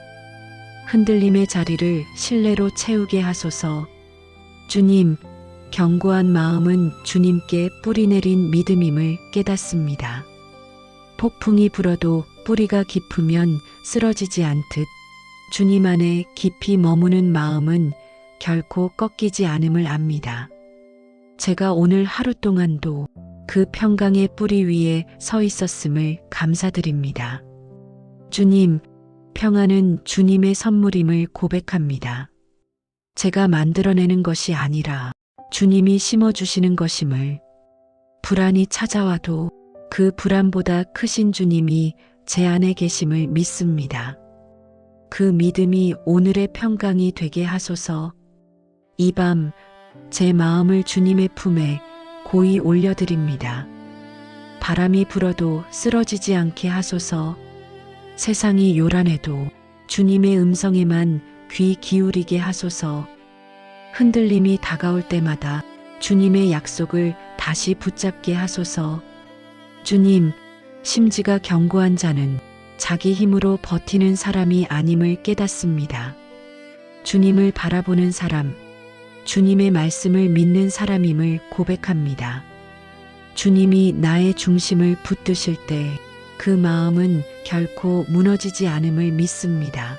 흔들림의 자리를 신뢰로 채우게 하소서. 주님, 견고한 마음은 주님께 뿌리내린 믿음임을 깨닫습니다. 폭풍이 불어도 뿌리가 깊으면 쓰러지지 않듯 주님 안에 깊이 머무는 마음은 결코 꺾이지 않음을 압니다. 제가 오늘 하루 동안도 그 평강의 뿌리 위에 서 있었음을 감사드립니다. 주님, 평안은 주님의 선물임을 고백합니다. 제가 만들어내는 것이 아니라 주님이 심어주시는 것임을, 불안이 찾아와도 그 불안보다 크신 주님이 제 안에 계심을 믿습니다. 그 믿음이 오늘의 평강이 되게 하소서. 이 밤 제 마음을 주님의 품에 고이 올려드립니다. 바람이 불어도 쓰러지지 않게 하소서. 세상이 요란해도 주님의 음성에만 귀 기울이게 하소서. 흔들림이 다가올 때마다 주님의 약속을 다시 붙잡게 하소서. 주님, 심지가 견고한 자는 자기 힘으로 버티는 사람이 아님을 깨닫습니다. 주님을 바라보는 사람, 주님의 말씀을 믿는 사람임을 고백합니다. 주님이 나의 중심을 붙드실 때 그 마음은 결코 무너지지 않음을 믿습니다.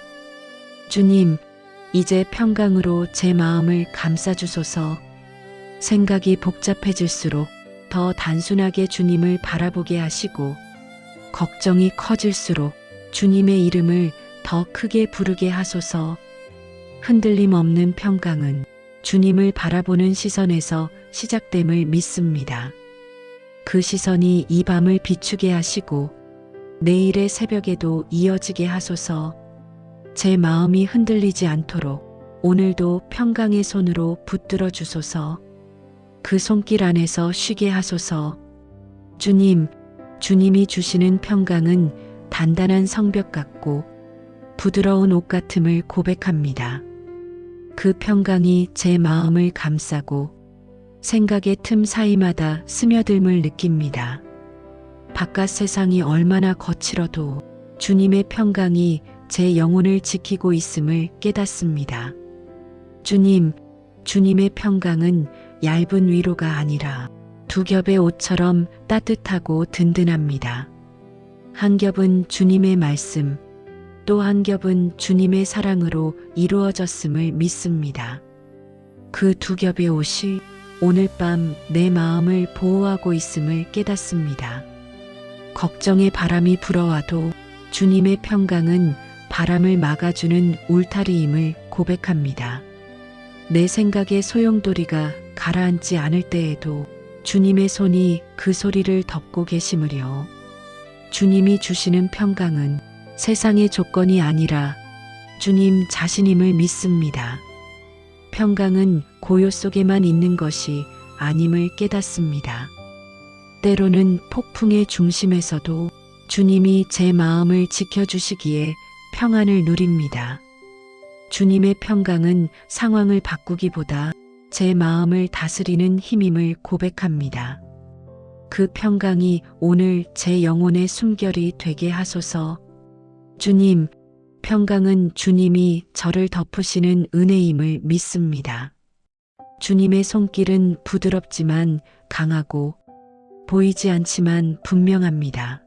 주님, 이제 평강으로 제 마음을 감싸주소서. 생각이 복잡해질수록 더 단순하게 주님을 바라보게 하시고 걱정이 커질수록 주님의 이름을 더 크게 부르게 하소서. 흔들림 없는 평강은 주님을 바라보는 시선에서 시작됨을 믿습니다. 그 시선이 이 밤을 비추게 하시고 내일의 새벽에도 이어지게 하소서. 제 마음이 흔들리지 않도록 오늘도 평강의 손으로 붙들어 주소서. 그 손길 안에서 쉬게 하소서. 주님, 주님이 주시는 평강은 단단한 성벽 같고 부드러운 옷 같음을 고백합니다. 그 평강이 제 마음을 감싸고 생각의 틈 사이마다 스며듦을 느낍니다. 바깥 세상이 얼마나 거칠어도 주님의 평강이 제 영혼을 지키고 있음을 깨닫습니다. 주님, 주님의 평강은 얇은 위로가 아니라 두 겹의 옷처럼 따뜻하고 든든합니다. 한 겹은 주님의 말씀, 또 한 겹은 주님의 사랑으로 이루어졌음을 믿습니다. 그 두 겹의 옷이 오늘 밤 내 마음을 보호하고 있음을 깨닫습니다. 걱정의 바람이 불어와도 주님의 평강은 바람을 막아주는 울타리임을 고백합니다. 내 생각의 소용돌이가 가라앉지 않을 때에도 주님의 손이 그 소리를 덮고 계심을요. 주님이 주시는 평강은 세상의 조건이 아니라 주님 자신임을 믿습니다. 평강은 고요 속에만 있는 것이 아님을 깨닫습니다. 때로는 폭풍의 중심에서도 주님이 제 마음을 지켜주시기에 평안을 누립니다. 주님의 평강은 상황을 바꾸기보다 제 마음을 다스리는 힘임을 고백합니다. 그 평강이 오늘 제 영혼의 숨결이 되게 하소서. 주님, 평강은 주님이 저를 덮으시는 은혜임을 믿습니다. 주님의 손길은 부드럽지만 강하고 보이지 않지만 분명합니다.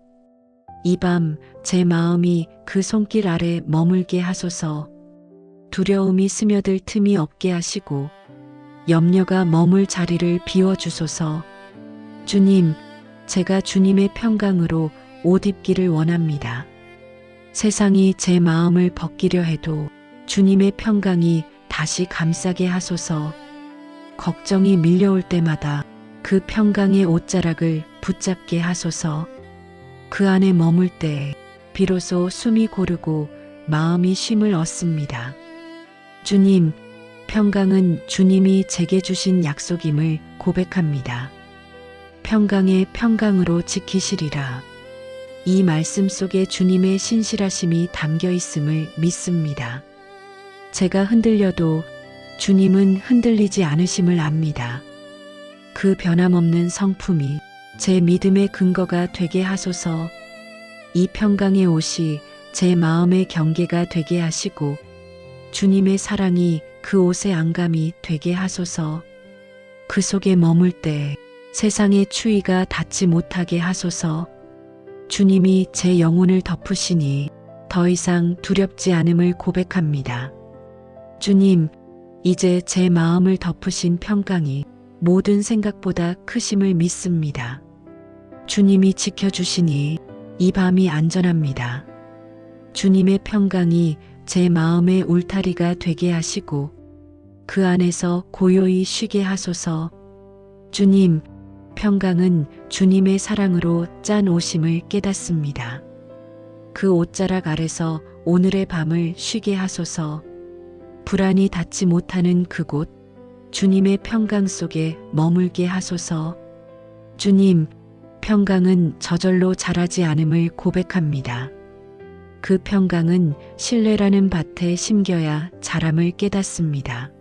이 밤 제 마음이 그 손길 아래 머물게 하소서. 두려움이 스며들 틈이 없게 하시고 염려가 머물 자리를 비워주소서. 주님, 제가 주님의 평강으로 옷 입기를 원합니다. 세상이 제 마음을 벗기려 해도 주님의 평강이 다시 감싸게 하소서. 걱정이 밀려올 때마다 그 평강의 옷자락을 붙잡게 하소서. 그 안에 머물 때 비로소 숨이 고르고 마음이 쉼을 얻습니다. 주님, 평강은 주님이 제게 주신 약속임을 고백합니다. 평강의 평강으로 지키시리라. 이 말씀 속에 주님의 신실하심이 담겨 있음을 믿습니다. 제가 흔들려도 주님은 흔들리지 않으심을 압니다. 그 변함없는 성품이 제 믿음의 근거가 되게 하소서. 이 평강의 옷이 제 마음의 경계가 되게 하시고 주님의 사랑이 그 옷의 안감이 되게 하소서. 그 속에 머물 때 세상의 추위가 닿지 못하게 하소서. 주님이 제 영혼을 덮으시니 더 이상 두렵지 않음을 고백합니다. 주님, 이제 제 마음을 덮으신 평강이 모든 생각보다 크심을 믿습니다. 주님이 지켜주시니 이 밤이 안전합니다. 주님의 평강이 제 마음의 울타리가 되게 하시고 그 안에서 고요히 쉬게 하소서. 주님, 평강은 주님의 사랑으로 짠 옷임을 깨닫습니다. 그 옷자락 아래서 오늘의 밤을 쉬게 하소서. 불안이 닿지 못하는 그곳, 주님의 평강 속에 머물게 하소서. 주님, 평강은 저절로 자라지 않음을 고백합니다. 그 평강은 신뢰라는 밭에 심겨야 자람을 깨닫습니다.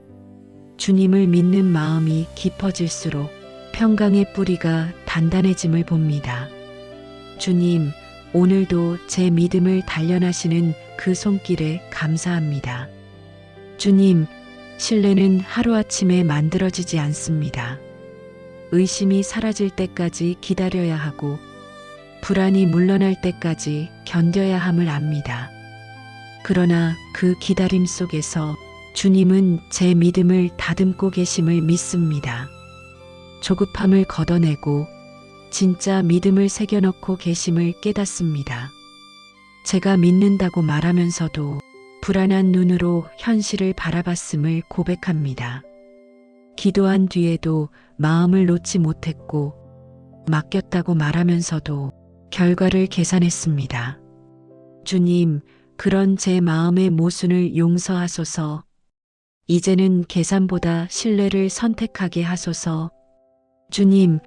주님을 믿는 마음이 깊어질수록 평강의 뿌리가 단단해짐을 봅니다. 주님, 오늘도 제 믿음을 단련하시는 그 손길에 감사합니다. 주님, 신뢰는 하루아침에 만들어지지 않습니다. 의심이 사라질 때까지 기다려야 하고 불안이 물러날 때까지 견뎌야 함을 압니다. 그러나 그 기다림 속에서 주님은 제 믿음을 다듬고 계심을 믿습니다. 조급함을 걷어내고 진짜 믿음을 새겨넣고 계심을 깨닫습니다. 제가 믿는다고 말하면서도 불안한 눈으로 현실을 바라봤음을 고백합니다. 기도한 뒤에도 마음을 놓지 못했고 맡겼다고 말하면서도 결과를 계산했습니다. 주님, 그런 제 마음의 모순을 용서하소서. 이제는 계산보다 신뢰를 선택하게 하소서. 주님,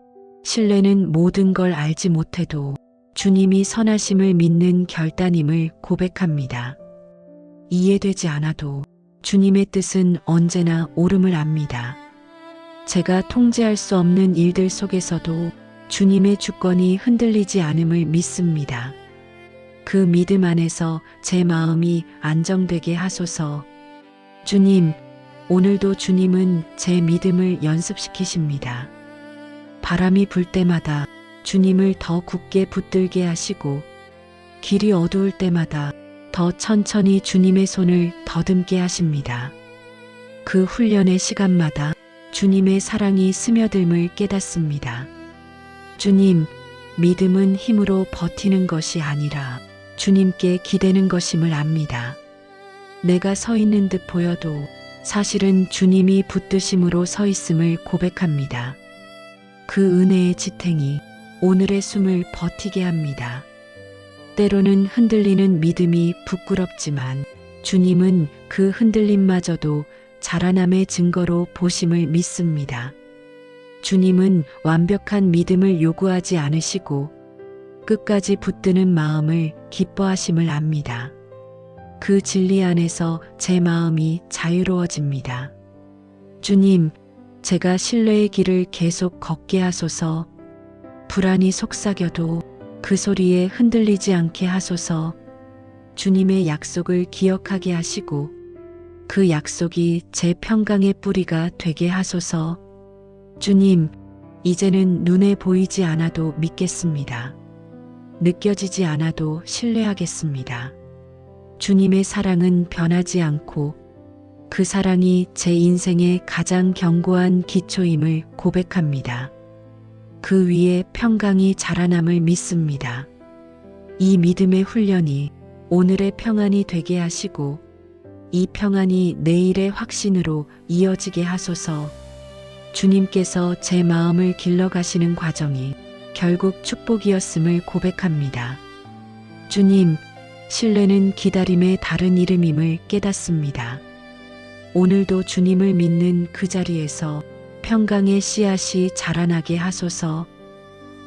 신뢰는 모든 걸 알지 못해도 주님이 선하심을 믿는 결단임을 고백합니다. 이해되지 않아도 주님의 뜻은 언제나 옳음을 압니다. 제가 통제할 수 없는 일들 속에서도 주님의 주권이 흔들리지 않음을 믿습니다. 그 믿음 안에서 제 마음이 안정되게 하소서. 주님, 오늘도 주님은 제 믿음을 연습시키십니다. 바람이 불 때마다 주님을 더 굳게 붙들게 하시고 길이 어두울 때마다 더 천천히 주님의 손을 더듬게 하십니다. 그 훈련의 시간마다 주님의 사랑이 스며듦을 깨닫습니다. 주님, 믿음은 힘으로 버티는 것이 아니라 주님께 기대는 것임을 압니다. 내가 서 있는 듯 보여도 사실은 주님이 붙드심으로 서 있음을 고백합니다. 그 은혜의 지탱이 오늘의 숨을 버티게 합니다. 때로는 흔들리는 믿음이 부끄럽지만 주님은 그 흔들림마저도 자라남의 증거로 보심을 믿습니다. 주님은 완벽한 믿음을 요구하지 않으시고 끝까지 붙드는 마음을 기뻐하심을 압니다. 그 진리 안에서 제 마음이 자유로워집니다. 주님, 제가 신뢰의 길을 계속 걷게 하소서. 불안이 속삭여도 그 소리에 흔들리지 않게 하소서. 주님의 약속을 기억하게 하시고 그 약속이 제 평강의 뿌리가 되게 하소서. 주님, 이제는 눈에 보이지 않아도 믿겠습니다. 느껴지지 않아도 신뢰하겠습니다. 주님의 사랑은 변하지 않고 그 사랑이 제 인생의 가장 견고한 기초임을 고백합니다. 그 위에 평강이 자라남을 믿습니다. 이 믿음의 훈련이 오늘의 평안이 되게 하시고 이 평안이 내일의 확신으로 이어지게 하소서. 주님께서 제 마음을 길러가시는 과정이 결국 축복이었음을 고백합니다. 주님, 신뢰는 기다림의 다른 이름임을 깨닫습니다. 오늘도 주님을 믿는 그 자리에서 평강의 씨앗이 자라나게 하소서.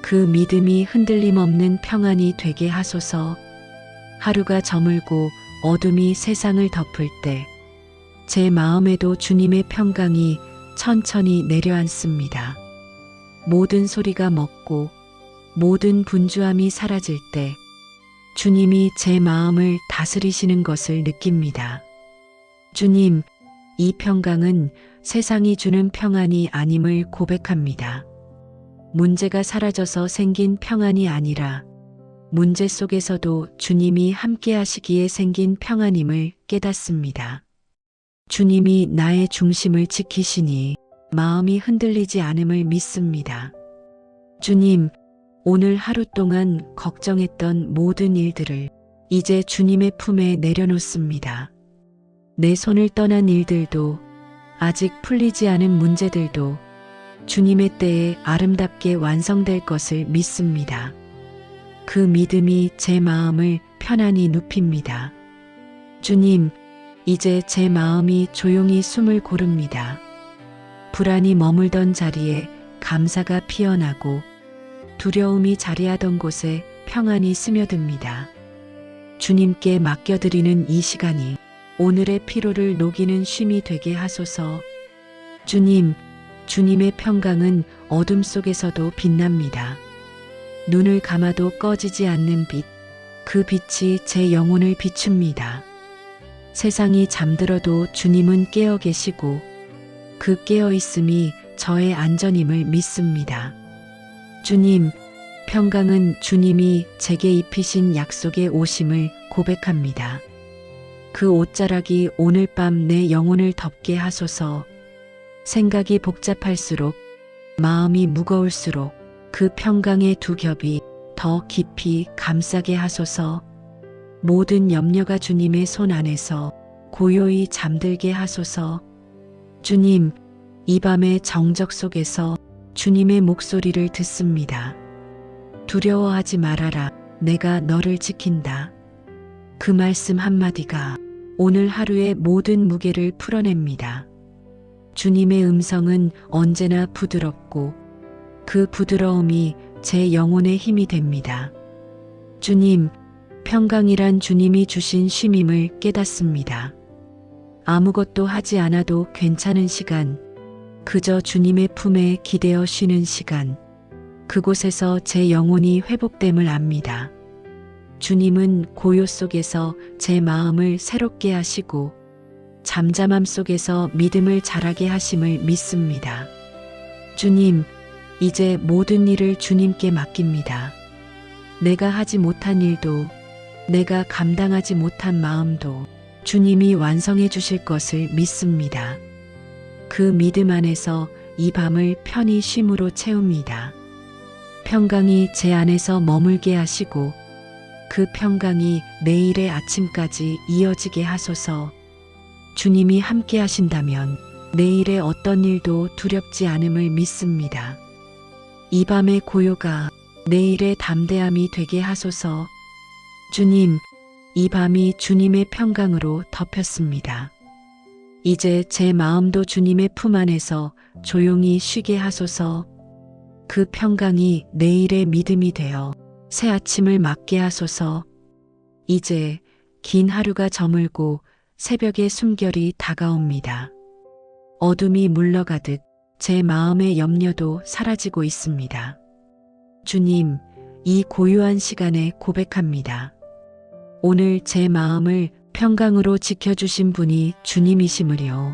그 믿음이 흔들림 없는 평안이 되게 하소서. 하루가 저물고 어둠이 세상을 덮을 때 제 마음에도 주님의 평강이 천천히 내려앉습니다. 모든 소리가 멎고 모든 분주함이 사라질 때 주님이 제 마음을 다스리시는 것을 느낍니다. 주님, 이 평강은 세상이 주는 평안이 아님을 고백합니다. 문제가 사라져서 생긴 평안이 아니라 문제 속에서도 주님이 함께 하시기에 생긴 평안임을 깨닫습니다. 주님이 나의 중심을 지키시니 마음이 흔들리지 않음을 믿습니다. 주님, 오늘 하루 동안 걱정했던 모든 일들을 이제 주님의 품에 내려놓습니다. 내 손을 떠난 일들도 아직 풀리지 않은 문제들도 주님의 때에 아름답게 완성될 것을 믿습니다. 그 믿음이 제 마음을 편안히 눕힙니다. 주님, 이제 제 마음이 조용히 숨을 고릅니다. 불안이 머물던 자리에 감사가 피어나고 두려움이 자리하던 곳에 평안이 스며듭니다. 주님께 맡겨드리는 이 시간이 오늘의 피로를 녹이는 쉼이 되게 하소서. 주님, 주님의 평강은 어둠 속에서도 빛납니다. 눈을 감아도 꺼지지 않는 빛, 그 빛이 제 영혼을 비춥니다. 세상이 잠들어도 주님은 깨어 계시고 그 깨어 있음이 저의 안전임을 믿습니다. 주님, 평강은 주님이 제게 입히신 약속의 오심을 고백합니다. 그 옷자락이 오늘 밤 내 영혼을 덮게 하소서. 생각이 복잡할수록, 마음이 무거울수록 그 평강의 두 겹이 더 깊이 감싸게 하소서. 모든 염려가 주님의 손 안에서 고요히 잠들게 하소서. 주님, 이 밤의 정적 속에서 주님의 목소리를 듣습니다. 두려워하지 말아라. 내가 너를 지킨다. 그 말씀 한마디가 오늘 하루의 모든 무게를 풀어냅니다. 주님의 음성은 언제나 부드럽고 그 부드러움이 제 영혼의 힘이 됩니다. 주님, 평강이란 주님이 주신 쉼임을 깨닫습니다. 아무것도 하지 않아도 괜찮은 시간, 그저 주님의 품에 기대어 쉬는 시간, 그곳에서 제 영혼이 회복됨을 압니다. 주님은 고요 속에서 제 마음을 새롭게 하시고 잠잠함 속에서 믿음을 자라게 하심을 믿습니다. 주님, 이제 모든 일을 주님께 맡깁니다. 내가 하지 못한 일도, 내가 감당하지 못한 마음도 주님이 완성해 주실 것을 믿습니다. 그 믿음 안에서 이 밤을 편히 쉼으로 채웁니다. 평강이 제 안에서 머물게 하시고 그 평강이 내일의 아침까지 이어지게 하소서. 주님이 함께 하신다면 내일의 어떤 일도 두렵지 않음을 믿습니다. 이 밤의 고요가 내일의 담대함이 되게 하소서. 주님, 이 밤이 주님의 평강으로 덮였습니다. 이제 제 마음도 주님의 품 안에서 조용히 쉬게 하소서. 그 평강이 내일의 믿음이 되어 새 아침을 맞게 하소서. 이제 긴 하루가 저물고 새벽의 숨결이 다가옵니다. 어둠이 물러가듯 제 마음의 염려도 사라지고 있습니다. 주님, 이 고요한 시간에 고백합니다. 오늘 제 마음을 평강으로 지켜주신 분이 주님이시므려.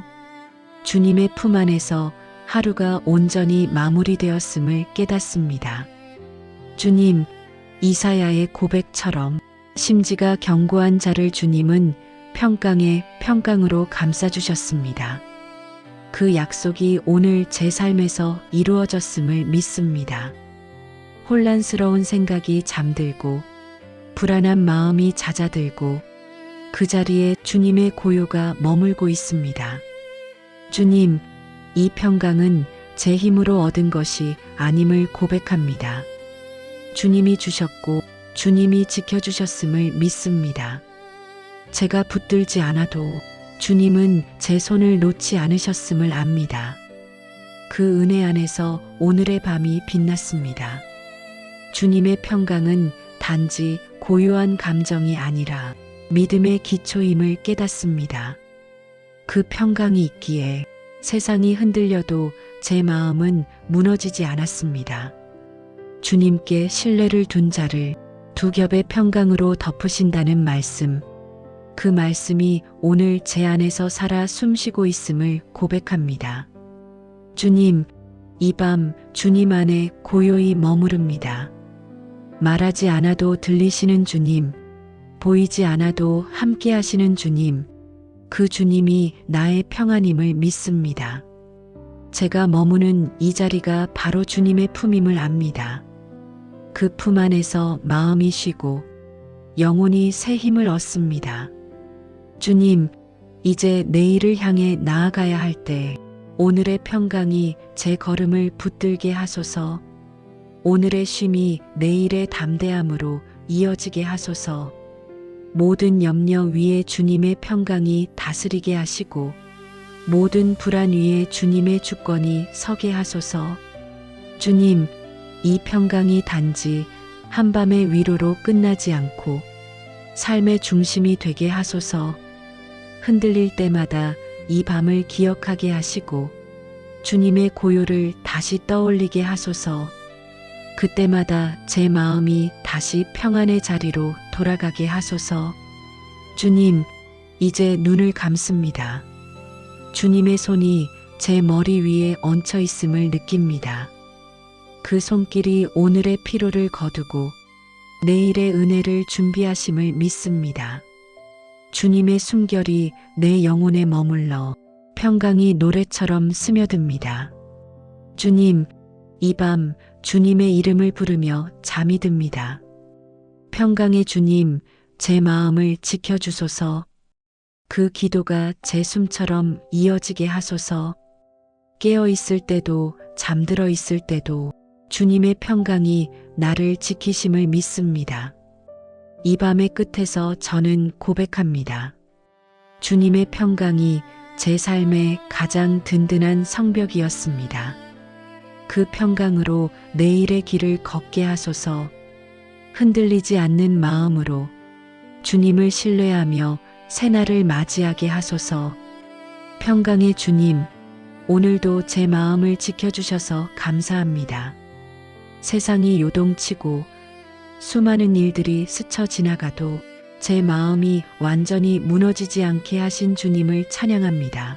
주님의 품 안에서 하루가 온전히 마무리되었음을 깨닫습니다. 주님, 이사야의 고백처럼 심지가 견고한 자를 주님은 평강에 평강으로 감싸주셨습니다. 그 약속이 오늘 제 삶에서 이루어졌음을 믿습니다. 혼란스러운 생각이 잠들고 불안한 마음이 잦아들고 그 자리에 주님의 고요가 머물고 있습니다. 주님, 이 평강은 제 힘으로 얻은 것이 아님을 고백합니다. 주님이 주셨고 주님이 지켜주셨음을 믿습니다. 제가 붙들지 않아도 주님은 제 손을 놓지 않으셨음을 압니다. 그 은혜 안에서 오늘의 밤이 빛났습니다. 주님의 평강은 단지 고요한 감정이 아니라 믿음의 기초임을 깨닫습니다. 그 평강이 있기에 세상이 흔들려도 제 마음은 무너지지 않았습니다. 주님께 신뢰를 둔 자를 두 겹의 평강으로 덮으신다는 말씀, 그 말씀이 오늘 제 안에서 살아 숨쉬고 있음을 고백합니다. 주님, 이 밤 주님 안에 고요히 머무릅니다. 말하지 않아도 들리시는 주님, 보이지 않아도 함께 하시는 주님, 그 주님이 나의 평안임을 믿습니다. 제가 머무는 이 자리가 바로 주님의 품임을 압니다. 그 품 안에서 마음이 쉬고 영혼이 새 힘을 얻습니다. 주님, 이제 내일을 향해 나아가야 할 때 오늘의 평강이 제 걸음을 붙들게 하소서. 오늘의 쉼이 내일의 담대함으로 이어지게 하소서. 모든 염려 위에 주님의 평강이 다스리게 하시고 모든 불안 위에 주님의 주권이 서게 하소서. 주님, 이 평강이 단지 한밤의 위로로 끝나지 않고 삶의 중심이 되게 하소서. 흔들릴 때마다 이 밤을 기억하게 하시고 주님의 고요를 다시 떠올리게 하소서. 그때마다 제 마음이 다시 평안의 자리로 돌아가게 하소서. 주님, 이제 눈을 감습니다. 주님의 손이 제 머리 위에 얹혀 있음을 느낍니다. 그 손길이 오늘의 피로를 거두고 내일의 은혜를 준비하심을 믿습니다. 주님의 숨결이 내 영혼에 머물러 평강이 노래처럼 스며듭니다. 주님, 이 밤 주님의 이름을 부르며 잠이 듭니다. 평강의 주님, 제 마음을 지켜주소서. 그 기도가 제 숨처럼 이어지게 하소서. 깨어 있을 때도 잠들어 있을 때도 주님의 평강이 나를 지키심을 믿습니다. 이 밤의 끝에서 저는 고백합니다. 주님의 평강이 제 삶의 가장 든든한 성벽이었습니다. 그 평강으로 내일의 길을 걷게 하소서. 흔들리지 않는 마음으로 주님을 신뢰하며 새날을 맞이하게 하소서. 평강의 주님, 오늘도 제 마음을 지켜주셔서 감사합니다. 세상이 요동치고 수많은 일들이 스쳐 지나가도 제 마음이 완전히 무너지지 않게 하신 주님을 찬양합니다.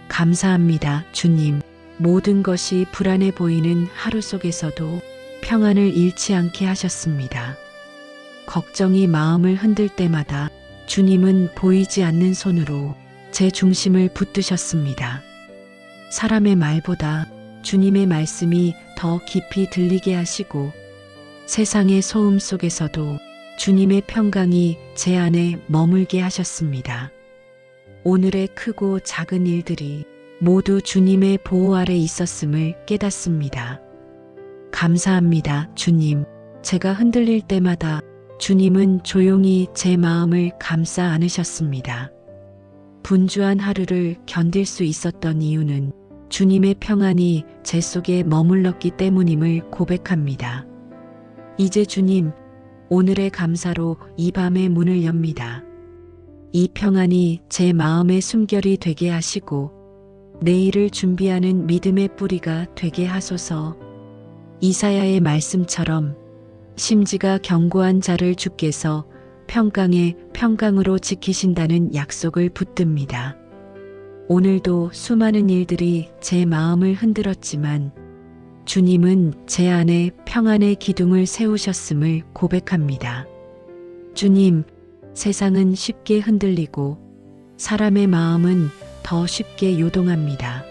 감사합니다, 주님. 모든 것이 불안해 보이는 하루 속에서도 평안을 잃지 않게 하셨습니다. 걱정이 마음을 흔들 때마다 주님은 보이지 않는 손으로 제 중심을 붙드셨습니다. 사람의 말보다 주님의 말씀이 더 깊이 들리게 하시고 세상의 소음 속에서도 주님의 평강이 제 안에 머물게 하셨습니다. 오늘의 크고 작은 일들이 모두 주님의 보호 아래 있었음을 깨닫습니다. 감사합니다, 주님. 제가 흔들릴 때마다 주님은 조용히 제 마음을 감싸 안으셨습니다. 분주한 하루를 견딜 수 있었던 이유는 주님의 평안이 제 속에 머물렀기 때문임을 고백합니다. 이제 주님, 오늘의 감사로 이 밤의 문을 엽니다. 이 평안이 제 마음의 숨결이 되게 하시고 내일을 준비하는 믿음의 뿌리가 되게 하소서. 이사야의 말씀처럼 심지가 견고한 자를 주께서 평강에 평강으로 지키신다는 약속을 붙듭니다. 오늘도 수많은 일들이 제 마음을 흔들었지만 주님은 제 안에 평안의 기둥을 세우셨음을 고백합니다. 주님, 세상은 쉽게 흔들리고 사람의 마음은 더 쉽게 요동합니다.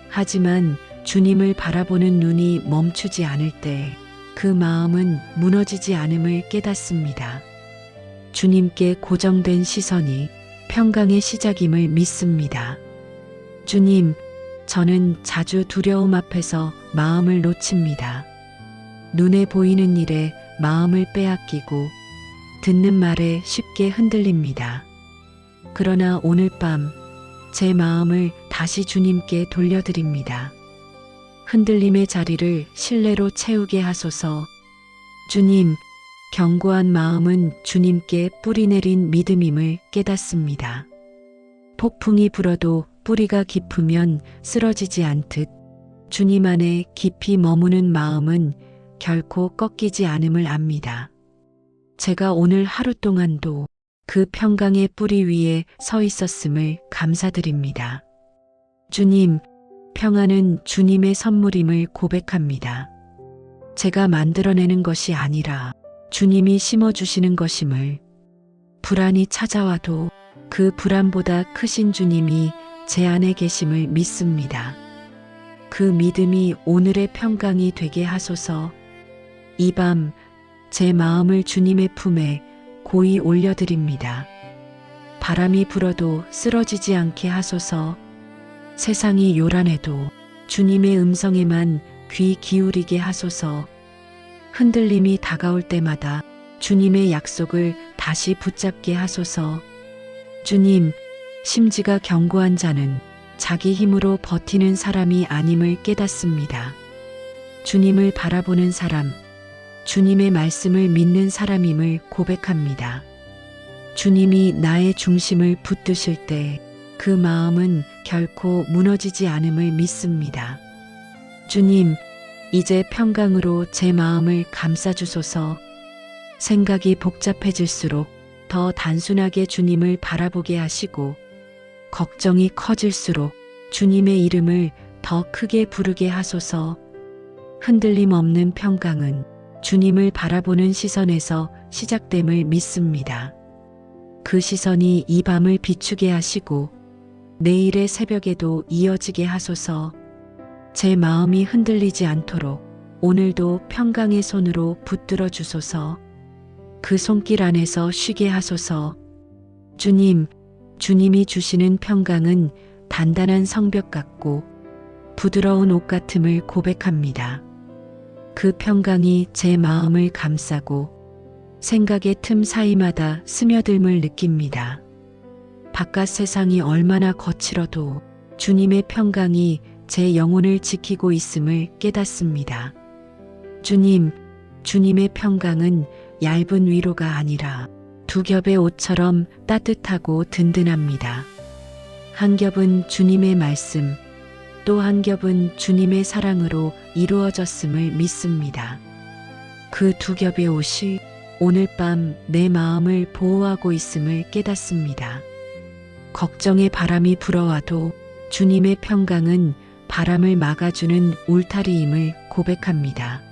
하지만 주님을 바라보는 눈이 멈추지 않을 때 그 마음은 무너지지 않음을 깨닫습니다. 주님께 고정된 시선이 평강의 시작임을 믿습니다. 주님, 저는 자주 두려움 앞에서 마음을 놓칩니다. 눈에 보이는 일에 마음을 빼앗기고 듣는 말에 쉽게 흔들립니다. 그러나 오늘 밤 제 마음을 다시 주님께 돌려드립니다. 흔들림의 자리를 신뢰로 채우게 하소서. 주님, 견고한 마음은 주님께 뿌리내린 믿음임을 깨닫습니다. 폭풍이 불어도 뿌리가 깊으면 쓰러지지 않듯 주님 안에 깊이 머무는 마음은 결코 꺾이지 않음을 압니다. 제가 오늘 하루 동안도 그 평강의 뿌리 위에 서 있었음을 감사드립니다. 주님, 평안은 주님의 선물임을 고백합니다. 제가 만들어내는 것이 아니라 주님이 심어주시는 것임을, 불안이 찾아와도 그 불안보다 크신 주님이 제 안에 계심을 믿습니다. 그 믿음이 오늘의 평강이 되게 하소서. 이 밤 제 마음을 주님의 품에 고이 올려드립니다. 바람이 불어도 쓰러지지 않게 하소서. 세상이 요란해도 주님의 음성에만 귀 기울이게 하소서. 흔들림이 다가올 때마다 주님의 약속을 다시 붙잡게 하소서. 주님, 심지가 견고한 자는 자기 힘으로 버티는 사람이 아님을 깨닫습니다. 주님을 바라보는 사람, 주님의 말씀을 믿는 사람임을 고백합니다. 주님이 나의 중심을 붙드실 때 그 마음은 결코 무너지지 않음을 믿습니다. 주님, 이제 평강으로 제 마음을 감싸주소서. 생각이 복잡해질수록 더 단순하게 주님을 바라보게 하시고 걱정이 커질수록 주님의 이름을 더 크게 부르게 하소서. 흔들림 없는 평강은 주님을 바라보는 시선에서 시작됨을 믿습니다. 그 시선이 이 밤을 비추게 하시고 내일의 새벽에도 이어지게 하소서. 제 마음이 흔들리지 않도록 오늘도 평강의 손으로 붙들어 주소서. 그 손길 안에서 쉬게 하소서. 주님, 주님이 주시는 평강은 단단한 성벽 같고 부드러운 옷 같음을 고백합니다. 그 평강이 제 마음을 감싸고 생각의 틈 사이마다 스며듦을 느낍니다. 바깥 세상이 얼마나 거칠어도 주님의 평강이 제 영혼을 지키고 있음을 깨닫습니다. 주님, 주님의 평강은 얇은 위로가 아니라 두 겹의 옷처럼 따뜻하고 든든합니다. 한 겹은 주님의 말씀, 또 한 겹은 주님의 사랑으로 이루어졌음을 믿습니다. 그 두 겹의 옷이 오늘 밤 내 마음을 보호하고 있음을 깨닫습니다. 걱정의 바람이 불어와도 주님의 평강은 바람을 막아주는 울타리임을 고백합니다.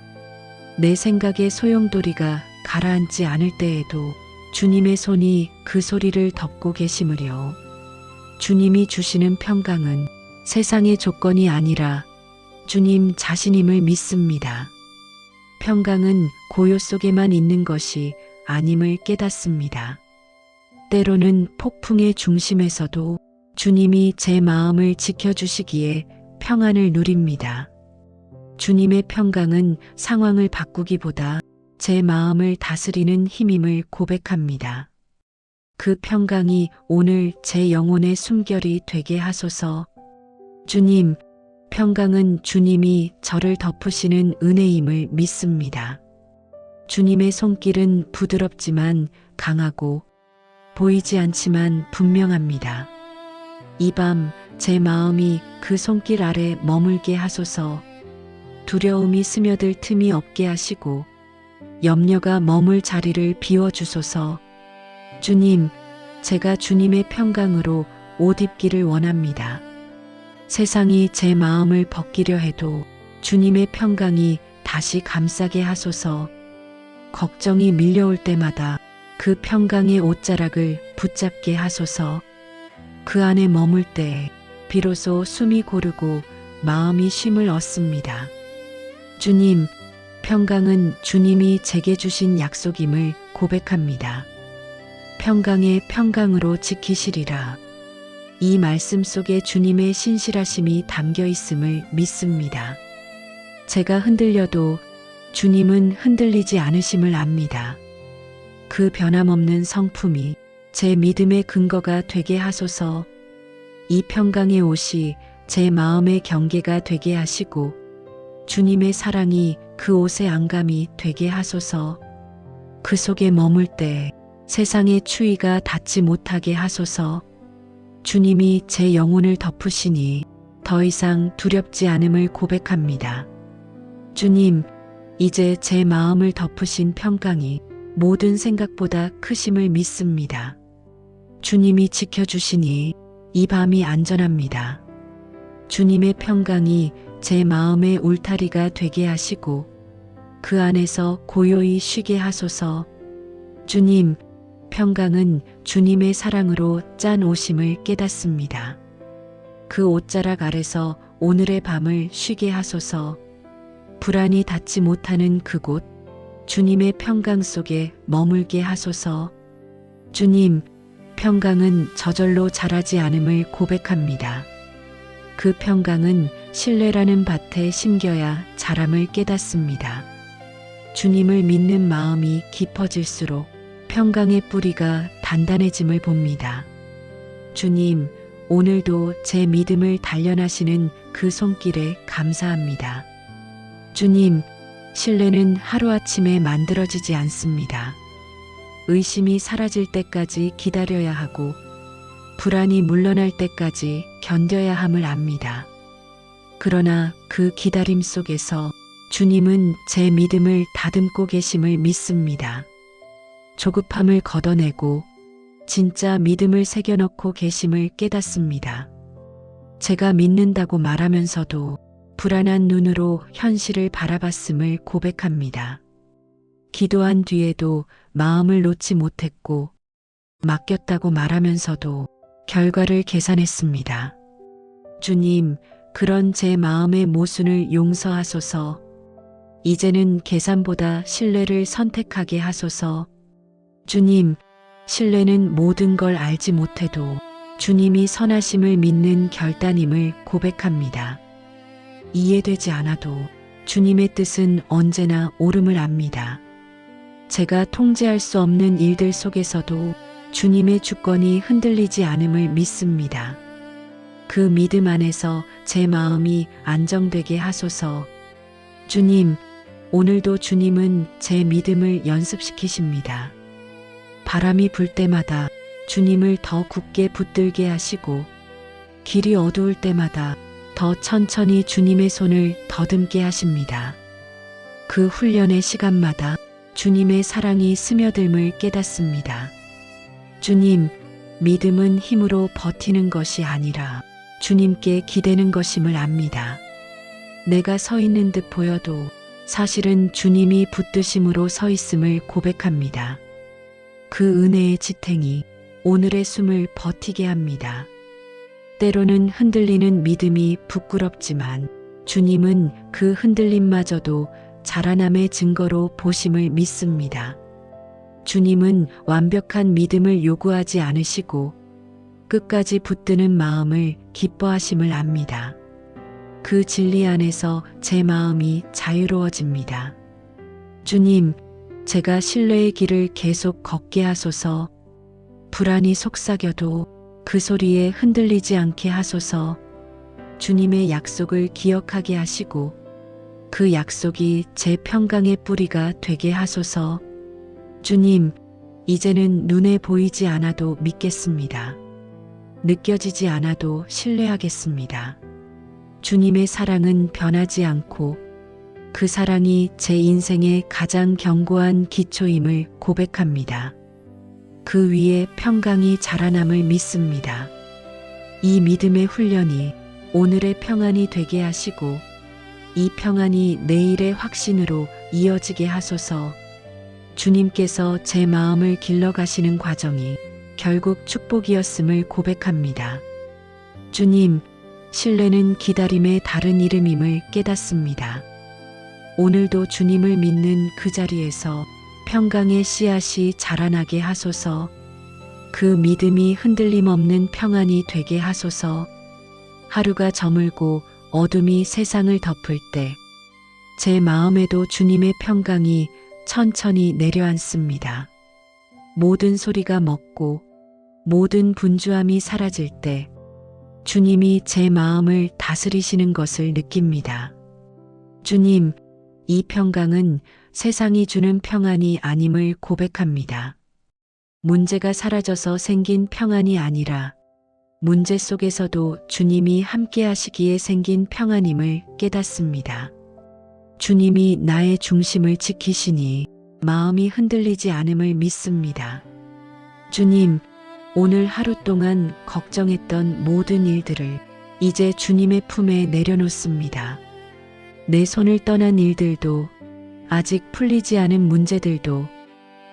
내 생각의 소용돌이가 가라앉지 않을 때에도 주님의 손이 그 소리를 덮고 계시므려 주님이 주시는 평강은 세상의 조건이 아니라 주님 자신임을 믿습니다. 평강은 고요 속에만 있는 것이 아님을 깨닫습니다. 때로는 폭풍의 중심에서도 주님이 제 마음을 지켜주시기에 평안을 누립니다. 주님의 평강은 상황을 바꾸기보다 제 마음을 다스리는 힘임을 고백합니다. 그 평강이 오늘 제 영혼의 숨결이 되게 하소서. 주님, 평강은 주님이 저를 덮으시는 은혜임을 믿습니다. 주님의 손길은 부드럽지만 강하고 보이지 않지만 분명합니다. 이 밤 제 마음이 그 손길 아래 머물게 하소서. 두려움이 스며들 틈이 없게 하시고 염려가 머물 자리를 비워주소서. 주님, 제가 주님의 평강으로 옷 입기를 원합니다. 세상이 제 마음을 벗기려 해도 주님의 평강이 다시 감싸게 하소서. 걱정이 밀려올 때마다 그 평강의 옷자락을 붙잡게 하소서. 그 안에 머물 때 비로소 숨이 고르고 마음이 쉼을 얻습니다. 주님, 평강은 주님이 제게 주신 약속임을 고백합니다. 평강의 평강으로 지키시리라. 이 말씀 속에 주님의 신실하심이 담겨 있음을 믿습니다. 제가 흔들려도 주님은 흔들리지 않으심을 압니다. 그 변함없는 성품이 제 믿음의 근거가 되게 하소서. 이 평강의 옷이 제 마음의 경계가 되게 하시고 주님의 사랑이 그 옷의 안감이 되게 하소서. 그 속에 머물 때 세상의 추위가 닿지 못하게 하소서. 주님이 제 영혼을 덮으시니 더 이상 두렵지 않음을 고백합니다. 주님, 이제 제 마음을 덮으신 평강이 모든 생각보다 크심을 믿습니다. 주님이 지켜주시니 이 밤이 안전합니다. 주님의 평강이 제 마음의 울타리가 되게 하시고 그 안에서 고요히 쉬게 하소서. 주님, 평강은 주님의 사랑으로 짠 옷임을 깨닫습니다. 그 옷자락 아래서 오늘의 밤을 쉬게 하소서. 불안이 닿지 못하는 그곳, 주님의 평강 속에 머물게 하소서. 주님, 평강은 저절로 자라지 않음을 고백합니다. 그 평강은 신뢰라는 밭에 심겨야 자람을 깨닫습니다. 주님을 믿는 마음이 깊어질수록 평강의 뿌리가 단단해짐을 봅니다. 주님, 오늘도 제 믿음을 단련하시는 그 손길에 감사합니다. 주님, 신뢰는 하루아침에 만들어지지 않습니다. 의심이 사라질 때까지 기다려야 하고 불안이 물러날 때까지 견뎌야 함을 압니다. 그러나 그 기다림 속에서 주님은 제 믿음을 다듬고 계심을 믿습니다. 조급함을 걷어내고 진짜 믿음을 새겨넣고 계심을 깨닫습니다. 제가 믿는다고 말하면서도 불안한 눈으로 현실을 바라봤음을 고백합니다. 기도한 뒤에도 마음을 놓지 못했고 맡겼다고 말하면서도 결과를 계산했습니다. 주님, 그런 제 마음의 모순을 용서하소서. 이제는 계산보다 신뢰를 선택하게 하소서. 주님, 신뢰는 모든 걸 알지 못해도 주님이 선하심을 믿는 결단임을 고백합니다. 이해되지 않아도 주님의 뜻은 언제나 옳음을 압니다. 제가 통제할 수 없는 일들 속에서도 주님의 주권이 흔들리지 않음을 믿습니다. 그 믿음 안에서 제 마음이 안정되게 하소서. 주님, 오늘도 주님은 제 믿음을 연습시키십니다. 바람이 불 때마다 주님을 더 굳게 붙들게 하시고 길이 어두울 때마다 더 천천히 주님의 손을 더듬게 하십니다. 그 훈련의 시간마다 주님의 사랑이 스며듦을 깨닫습니다. 주님, 믿음은 힘으로 버티는 것이 아니라 주님께 기대는 것임을 압니다. 내가 서 있는 듯 보여도 사실은 주님이 붙드심으로 서 있음을 고백합니다. 그 은혜의 지탱이 오늘의 숨을 버티게 합니다. 때로는 흔들리는 믿음이 부끄럽지만 주님은 그 흔들림마저도 자라남의 증거로 보심을 믿습니다. 주님은 완벽한 믿음을 요구하지 않으시고 끝까지 붙드는 마음을 기뻐하심을 압니다. 그 진리 안에서 제 마음이 자유로워집니다. 주님, 제가 신뢰의 길을 계속 걷게 하소서. 불안이 속삭여도 그 소리에 흔들리지 않게 하소서. 주님의 약속을 기억하게 하시고 그 약속이 제 평강의 뿌리가 되게 하소서. 주님, 이제는 눈에 보이지 않아도 믿겠습니다. 느껴지지 않아도 신뢰하겠습니다. 주님의 사랑은 변하지 않고 그 사랑이 제 인생의 가장 견고한 기초임을 고백합니다. 그 위에 평강이 자라남을 믿습니다. 이 믿음의 훈련이 오늘의 평안이 되게 하시고 이 평안이 내일의 확신으로 이어지게 하소서. 주님께서 제 마음을 길러가시는 과정이 결국 축복이었음을 고백합니다. 주님, 신뢰는 기다림의 다른 이름임을 깨닫습니다. 오늘도 주님을 믿는 그 자리에서 평강의 씨앗이 자라나게 하소서. 그 믿음이 흔들림 없는 평안이 되게 하소서. 하루가 저물고 어둠이 세상을 덮을 때 제 마음에도 주님의 평강이 천천히 내려앉습니다. 모든 소리가 멎고 모든 분주함이 사라질 때 주님이 제 마음을 다스리시는 것을 느낍니다. 주님, 이 평강은 세상이 주는 평안이 아님을 고백합니다. 문제가 사라져서 생긴 평안이 아니라 문제 속에서도 주님이 함께 하시기에 생긴 평안임을 깨닫습니다. 주님이 나의 중심을 지키시니 마음이 흔들리지 않음을 믿습니다. 주님, 오늘 하루 동안 걱정했던 모든 일들을 이제 주님의 품에 내려놓습니다. 내 손을 떠난 일들도 아직 풀리지 않은 문제들도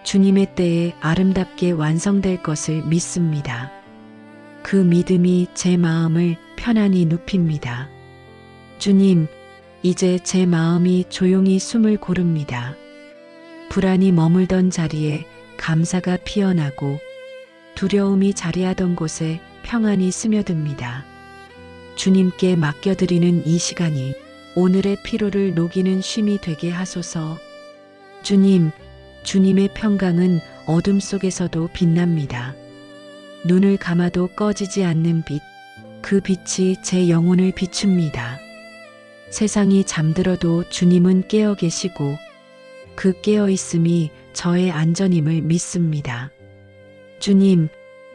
주님의 때에 아름답게 완성될 것을 믿습니다. 그 믿음이 제 마음을 편안히 눕힙니다. 주님, 이제 제 마음이 조용히 숨을 고릅니다. 불안이 머물던 자리에 감사가 피어나고 두려움이 자리하던 곳에 평안이 스며듭니다. 주님께 맡겨드리는 이 시간이 오늘의 피로를 녹이는 쉼이 되게 하소서. 주님, 주님의 평강은 어둠 속에서도 빛납니다. 눈을 감아도 꺼지지 않는 빛, 그 빛이 제 영혼을 비춥니다. 세상이 잠들어도 주님은 깨어 계시고 그 깨어 있음이 저의 안전임을 믿습니다. 주님,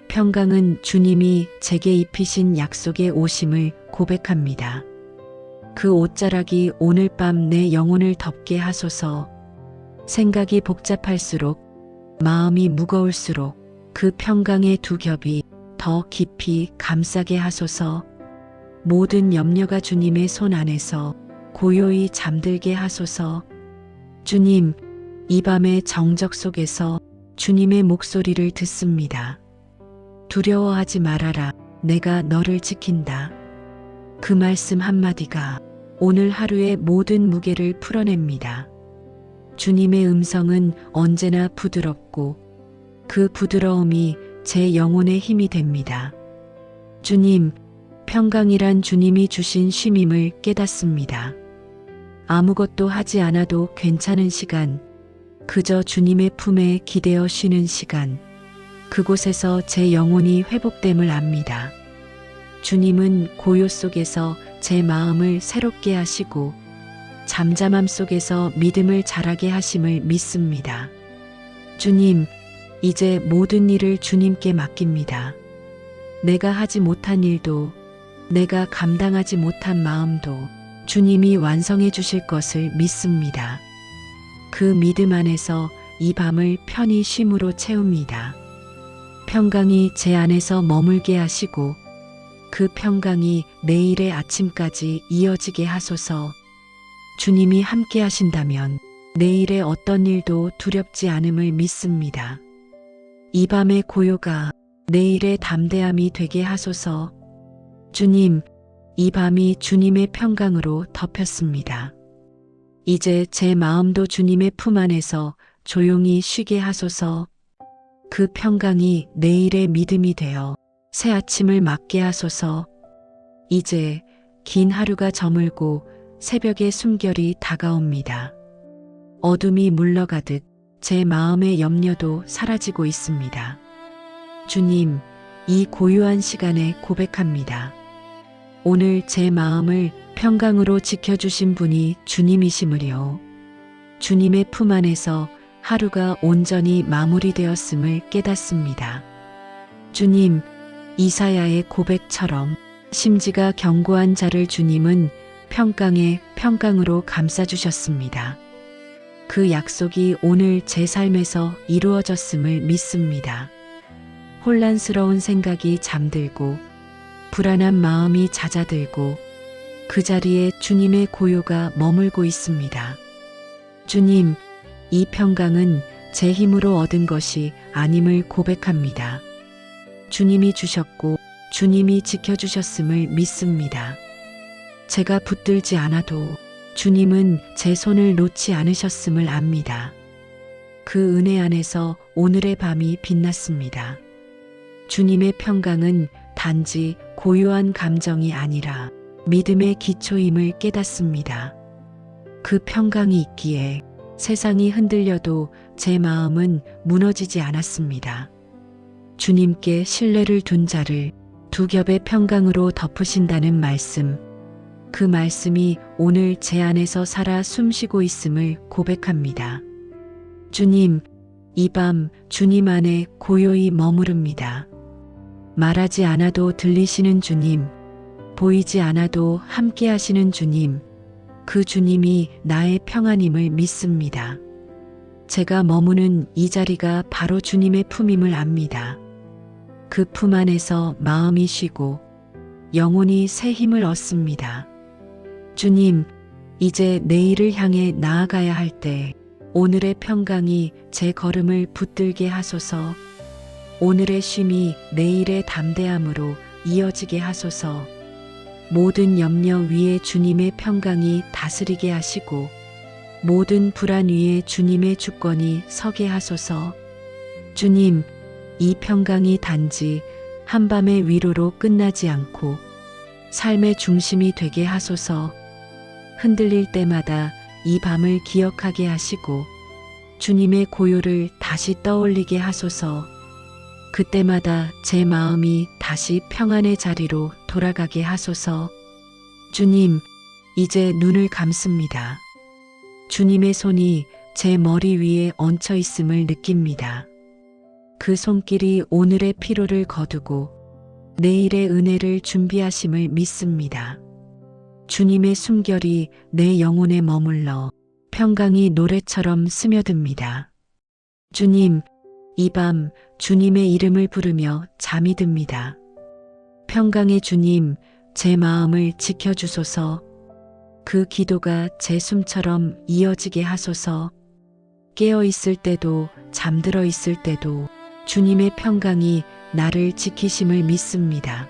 평강은 주님이 제게 입히신 약속의 오심을 고백합니다. 그 옷자락이 오늘 밤 내 영혼을 덮게 하소서. 생각이 복잡할수록, 마음이 무거울수록 그 평강의 두 겹이 더 깊이 감싸게 하소서. 모든 염려가 주님의 손 안에서 고요히 잠들게 하소서. 주님, 이 밤의 정적 속에서 주님의 목소리를 듣습니다. 두려워하지 말아라. 내가 너를 지킨다. 그 말씀 한마디가 오늘 하루의 모든 무게를 풀어냅니다. 주님의 음성은 언제나 부드럽고 그 부드러움이 제 영혼의 힘이 됩니다. 주님, 평강이란 주님이 주신 쉼임을 깨닫습니다. 아무것도 하지 않아도 괜찮은 시간, 그저 주님의 품에 기대어 쉬는 시간, 그곳에서 제 영혼이 회복됨을 압니다. 주님은 고요 속에서 제 마음을 새롭게 하시고 잠잠함 속에서 믿음을 자라게 하심을 믿습니다. 주님, 이제 모든 일을 주님께 맡깁니다. 내가 하지 못한 일도, 내가 감당하지 못한 마음도 주님이 완성해 주실 것을 믿습니다. 그 믿음 안에서 이 밤을 편히 쉼으로 채웁니다. 평강이 제 안에서 머물게 하시고 그 평강이 내일의 아침까지 이어지게 하소서. 주님이 함께 하신다면 내일의 어떤 일도 두렵지 않음을 믿습니다. 이 밤의 고요가 내일의 담대함이 되게 하소서. 주님, 이 밤이 주님의 평강으로 덮였습니다. 이제 제 마음도 주님의 품 안에서 조용히 쉬게 하소서. 그 평강이 내일의 믿음이 되어 새 아침을 맞게 하소서. 이제 긴 하루가 저물고 새벽의 숨결이 다가옵니다. 어둠이 물러가듯 제 마음의 염려도 사라지고 있습니다. 주님, 이 고요한 시간에 고백합니다. 오늘 제 마음을 평강으로 지켜주신 분이 주님이심을요. 주님의 품 안에서 하루가 온전히 마무리되었음을 깨닫습니다. 주님, 이사야의 고백처럼 심지가 견고한 자를 주님은 평강에 평강으로 감싸주셨습니다. 그 약속이 오늘 제 삶에서 이루어졌음을 믿습니다. 혼란스러운 생각이 잠들고 불안한 마음이 잦아들고 그 자리에 주님의 고요가 머물고 있습니다. 주님, 이 평강은 제 힘으로 얻은 것이 아님을 고백합니다. 주님이 주셨고 주님이 지켜주셨음을 믿습니다. 제가 붙들지 않아도 주님은 제 손을 놓지 않으셨음을 압니다. 그 은혜 안에서 오늘의 밤이 빛났습니다. 주님의 평강은 단지 고요한 감정이 아니라 믿음의 기초임을 깨닫습니다. 그 평강이 있기에 세상이 흔들려도 제 마음은 무너지지 않았습니다. 주님께 신뢰를 둔 자를 두 겹의 평강으로 덮으신다는 말씀, 그 말씀이 오늘 제 안에서 살아 숨쉬고 있음을 고백합니다. 주님, 이 밤 주님 안에 고요히 머무릅니다. 말하지 않아도 들리시는 주님, 보이지 않아도 함께 하시는 주님, 그 주님이 나의 평안임을 믿습니다. 제가 머무는 이 자리가 바로 주님의 품임을 압니다. 그 품 안에서 마음이 쉬고 영혼이 새 힘을 얻습니다. 주님, 이제 내일을 향해 나아가야 할 때 오늘의 평강이 제 걸음을 붙들게 하소서. 오늘의 쉼이 내일의 담대함으로 이어지게 하소서. 모든 염려 위에 주님의 평강이 다스리게 하시고 모든 불안 위에 주님의 주권이 서게 하소서. 주님, 이 평강이 단지 한밤의 위로로 끝나지 않고 삶의 중심이 되게 하소서. 흔들릴 때마다 이 밤을 기억하게 하시고 주님의 고요를 다시 떠올리게 하소서. 그때마다 제 마음이 다시 평안의 자리로 돌아가게 하소서. 주님, 이제 눈을 감습니다. 주님의 손이 제 머리 위에 얹혀 있음을 느낍니다. 그 손길이 오늘의 피로를 거두고 내일의 은혜를 준비하심을 믿습니다. 주님의 숨결이 내 영혼에 머물러 평강이 노래처럼 스며듭니다. 주님, 이 밤 주님의 이름을 부르며 잠이 듭니다. 평강의 주님, 제 마음을 지켜주소서. 그 기도가 제 숨처럼 이어지게 하소서. 깨어 있을 때도 잠들어 있을 때도 주님의 평강이 나를 지키심을 믿습니다.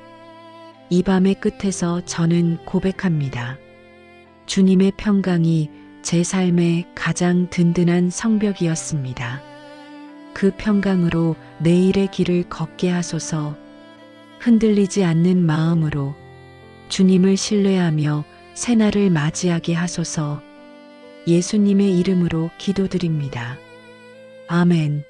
이 밤의 끝에서 저는 고백합니다. 주님의 평강이 제 삶의 가장 든든한 성벽이었습니다. 그 평강으로 내일의 길을 걷게 하소서. 흔들리지 않는 마음으로 주님을 신뢰하며 새날을 맞이하게 하소서. 예수님의 이름으로 기도드립니다. 아멘.